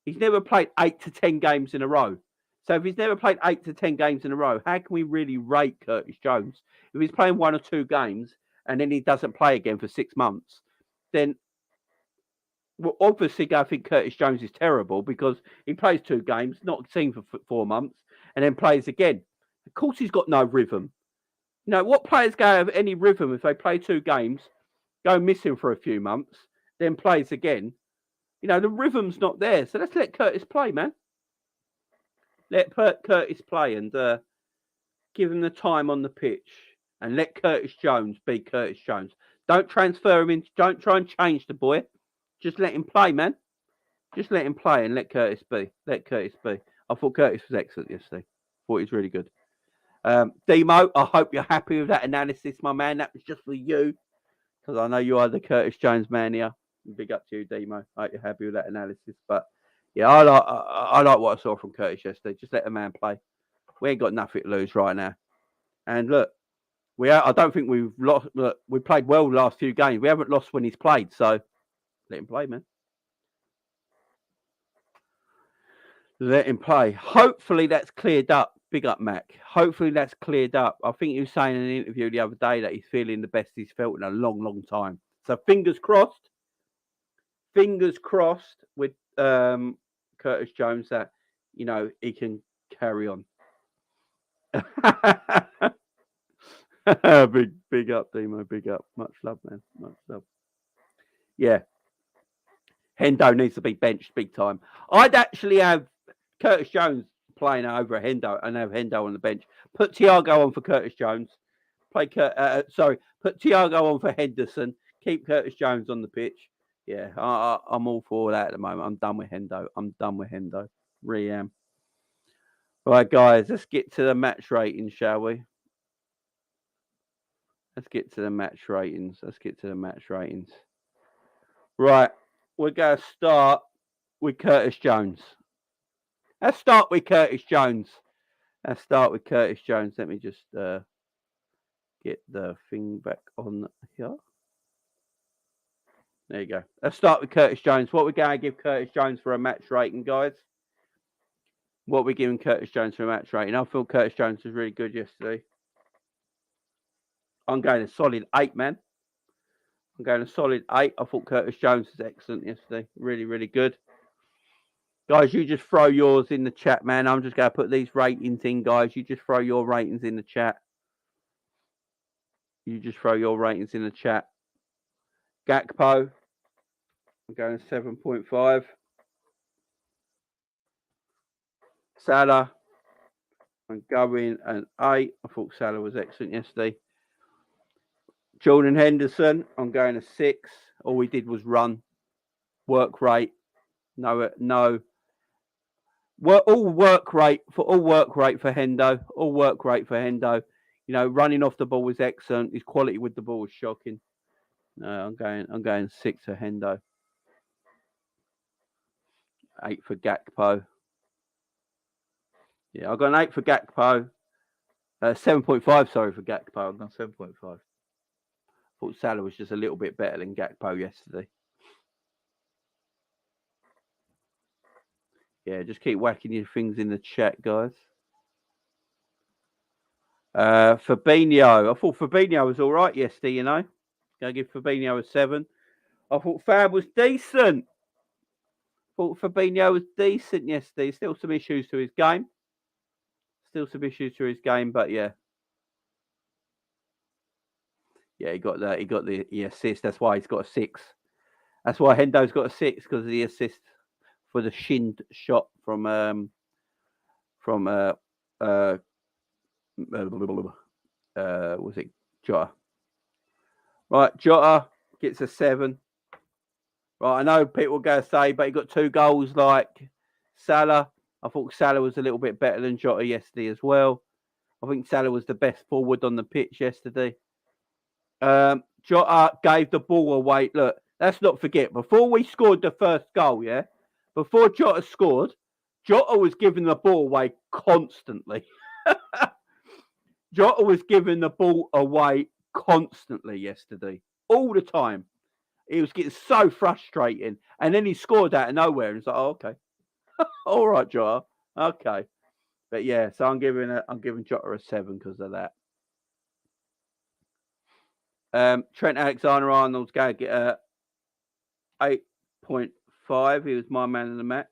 he's never played 8 to 10 games in a row. So if he's never played 8 to 10 games in a row, how can we really rate Curtis Jones? If he's playing 1 or 2 games and then he doesn't play again for 6 months, then we'll obviously go think Curtis Jones is terrible because he plays 2 games, not seen for 4 months, and then plays again. Of course he's got no rhythm. You know, what players go have any rhythm if they play 2 games, go missing for a few months, then plays again? You know, the rhythm's not there. So let's let Curtis play, man. Let Curtis play and give him the time on the pitch and let Curtis Jones be Curtis Jones. Don't transfer him in. Don't try and change the boy. Just let him play, man. Just let him play and let Curtis be. Let Curtis be. I thought Curtis was excellent yesterday. Thought he was really good. Demo, I hope you're happy with that analysis, my man. That was just for you because I know you are the Curtis Jones man here. Big up to you, Demo. I hope you're happy with that analysis. But yeah, I like what I saw from Curtis yesterday. Just let the man play. We ain't got nothing to lose right now. And look, I don't think we've lost. Look, we played well the last few games. We haven't lost when he's played. So Let him play, man. Let him play. Hopefully that's cleared up. Big up, Mac. Hopefully that's cleared up. I think he was saying in an interview the other day that he's feeling the best he's felt in a long, long time. So fingers crossed. Fingers crossed with Curtis Jones that, you know, he can carry on. big up, Demo. Big up. Much love, man. Much love. Yeah. Hendo needs to be benched big time. I'd actually have Curtis Jones playing over Hendo and have Hendo on the bench. Put Thiago on for Curtis Jones. Put Thiago on for Henderson. Keep Curtis Jones on the pitch. Yeah, I'm all for that at the moment. I'm done with Hendo. Really am. Right, guys, let's get to the match ratings, shall we? Let's get to the match ratings. Right, we're going to start with Curtis Jones. Let's start with Curtis Jones. Let me just get the thing back on here. There you go. Let's start with Curtis Jones. What we're going to give Curtis Jones for a match rating, guys? What we're giving Curtis Jones for a match rating? I feel Curtis Jones was really good yesterday. I'm going a solid 8, man. I thought Curtis Jones was excellent yesterday. Really, really good. Guys, you just throw yours in the chat, man. I'm just going to put these ratings in, guys. You just throw your ratings in the chat. Gakpo, I'm going 7.5. Salah, I'm going an 8. I thought Salah was excellent yesterday. Jordan Henderson, I'm going a 6. All he did was run. Work rate. All work rate for Hendo. You know, running off the ball was excellent. His quality with the ball was shocking. No, I'm going 6 for Hendo. 8 for Gakpo. Yeah, I've got an 8 for Gakpo. 7.5, sorry, for Gakpo. I've got 7.5. Thought Salah was just a little bit better than Gakpo yesterday. Yeah, just keep whacking your things in the chat, guys. Fabinho. I thought Fabinho was all right yesterday, you know. Going to give Fabinho a 7. I thought Fab was decent. Yesterday. Still some issues to his game. But yeah. Yeah, he got the assist. That's why he's got a 6. That's why Hendo's got a 6, because of the assist for the shinned shot from was it Jota? Right, Jota gets a 7. Right, I know people are going to say, but he got 2 goals like Salah. I thought Salah was a little bit better than Jota yesterday as well. I think Salah was the best forward on the pitch yesterday. Jota gave the ball away. Look, let's not forget, before we scored the first goal, yeah? Before Jota scored, Jota was giving the ball away constantly. Jota was giving the ball away constantly yesterday. All the time. He was getting so frustrating. And then he scored out of nowhere. And it's like, oh, okay. All right, Jota. Okay. But yeah, so I'm giving Jota a 7 because of that. Trent Alexander-Arnold's going to get a 8.5. He was my man of the match.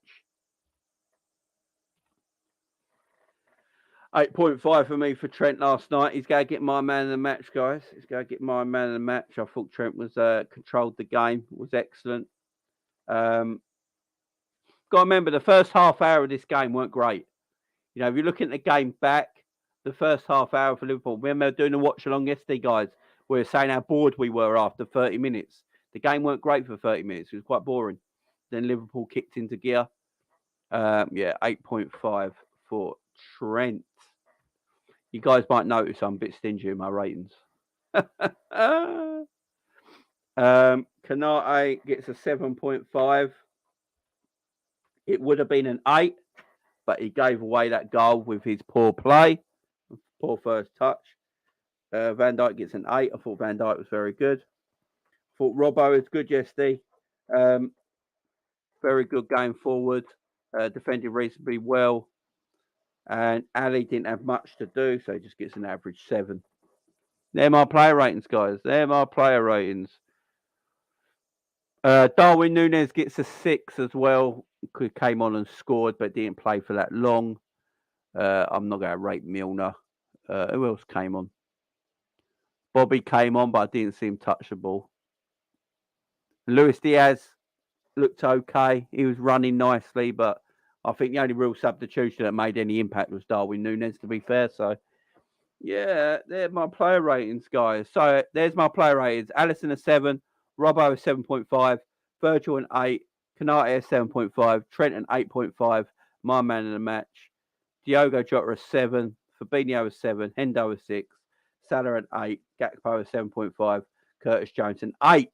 8.5 for me for Trent last night. He's going to get my man of the match, guys. I thought Trent was controlled the game. Was excellent. Got to remember, the first half hour of this game weren't great. You know, if you're looking at the game back, the first half hour for Liverpool, remember doing a watch along yesterday, guys, we were saying how bored we were after 30 minutes. The game weren't great for 30 minutes. It was quite boring. Then Liverpool kicked into gear. 8.5 for Trent. You guys might notice I'm a bit stingy in my ratings. Kanate gets a 7.5. It would have been an 8, but he gave away that goal with his poor play, poor first touch. Van Dijk gets an 8. I thought Van Dijk was very good. I thought Robbo was good yesterday. Very good going forward. Defended reasonably well. And Ali didn't have much to do, so he just gets an average 7. They're my player ratings, guys. They're my player ratings. Darwin Nunez gets a 6 as well. He came on and scored, but didn't play for that long. I'm not going to rate Milner. Who else came on? Bobby came on, but I didn't see him touch the ball. Luis Diaz looked okay. He was running nicely, but I think the only real substitution that made any impact was Darwin Nunez, to be fair. So, yeah, they're my player ratings, guys. So, there's my player ratings. Alisson a 7, Robbo a 7.5, Virgil an 8, Kanate a 7.5, Trent an 8.5, my man in the match. Diogo Jota a 7, Fabinho a 7, Hendo a 6, Salah an 8, Gakpo a 7.5, Curtis Jones an 8.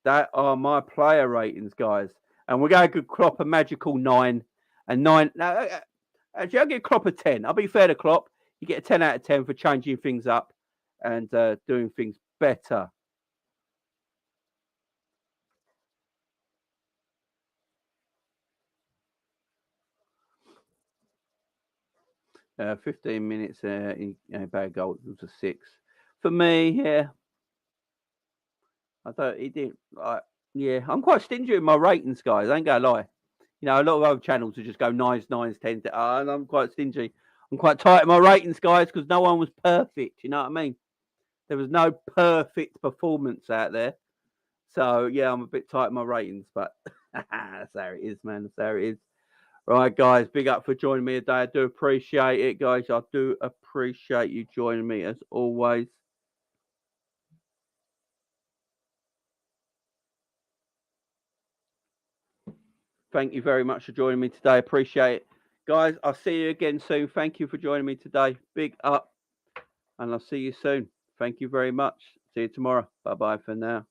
That are my player ratings, guys. And we're going to give Klopp a magical 9. And 9. Now, actually, I'll give Klopp a 10. I'll be fair to Klopp. You get a 10 out of 10 for changing things up and doing things better. 15 minutes in a bad goal. It was a 6. For me, yeah. I thought he did. Yeah, I'm quite stingy with my ratings, guys. I ain't going to lie. You know, a lot of other channels will just go 9s, 9s, 10s. And I'm quite stingy. I'm quite tight in my ratings, guys, because no one was perfect. You know what I mean? There was no perfect performance out there. So, yeah, I'm a bit tight in my ratings, but that's how it is, man. That's how it is. Right, guys, big up for joining me today. I do appreciate it, guys. I do appreciate you joining me, as always. Thank you very much for joining me today. Appreciate it. Guys, I'll see you again soon. Thank you for joining me today. Big up. And I'll see you soon. Thank you very much. See you tomorrow. Bye-bye for now.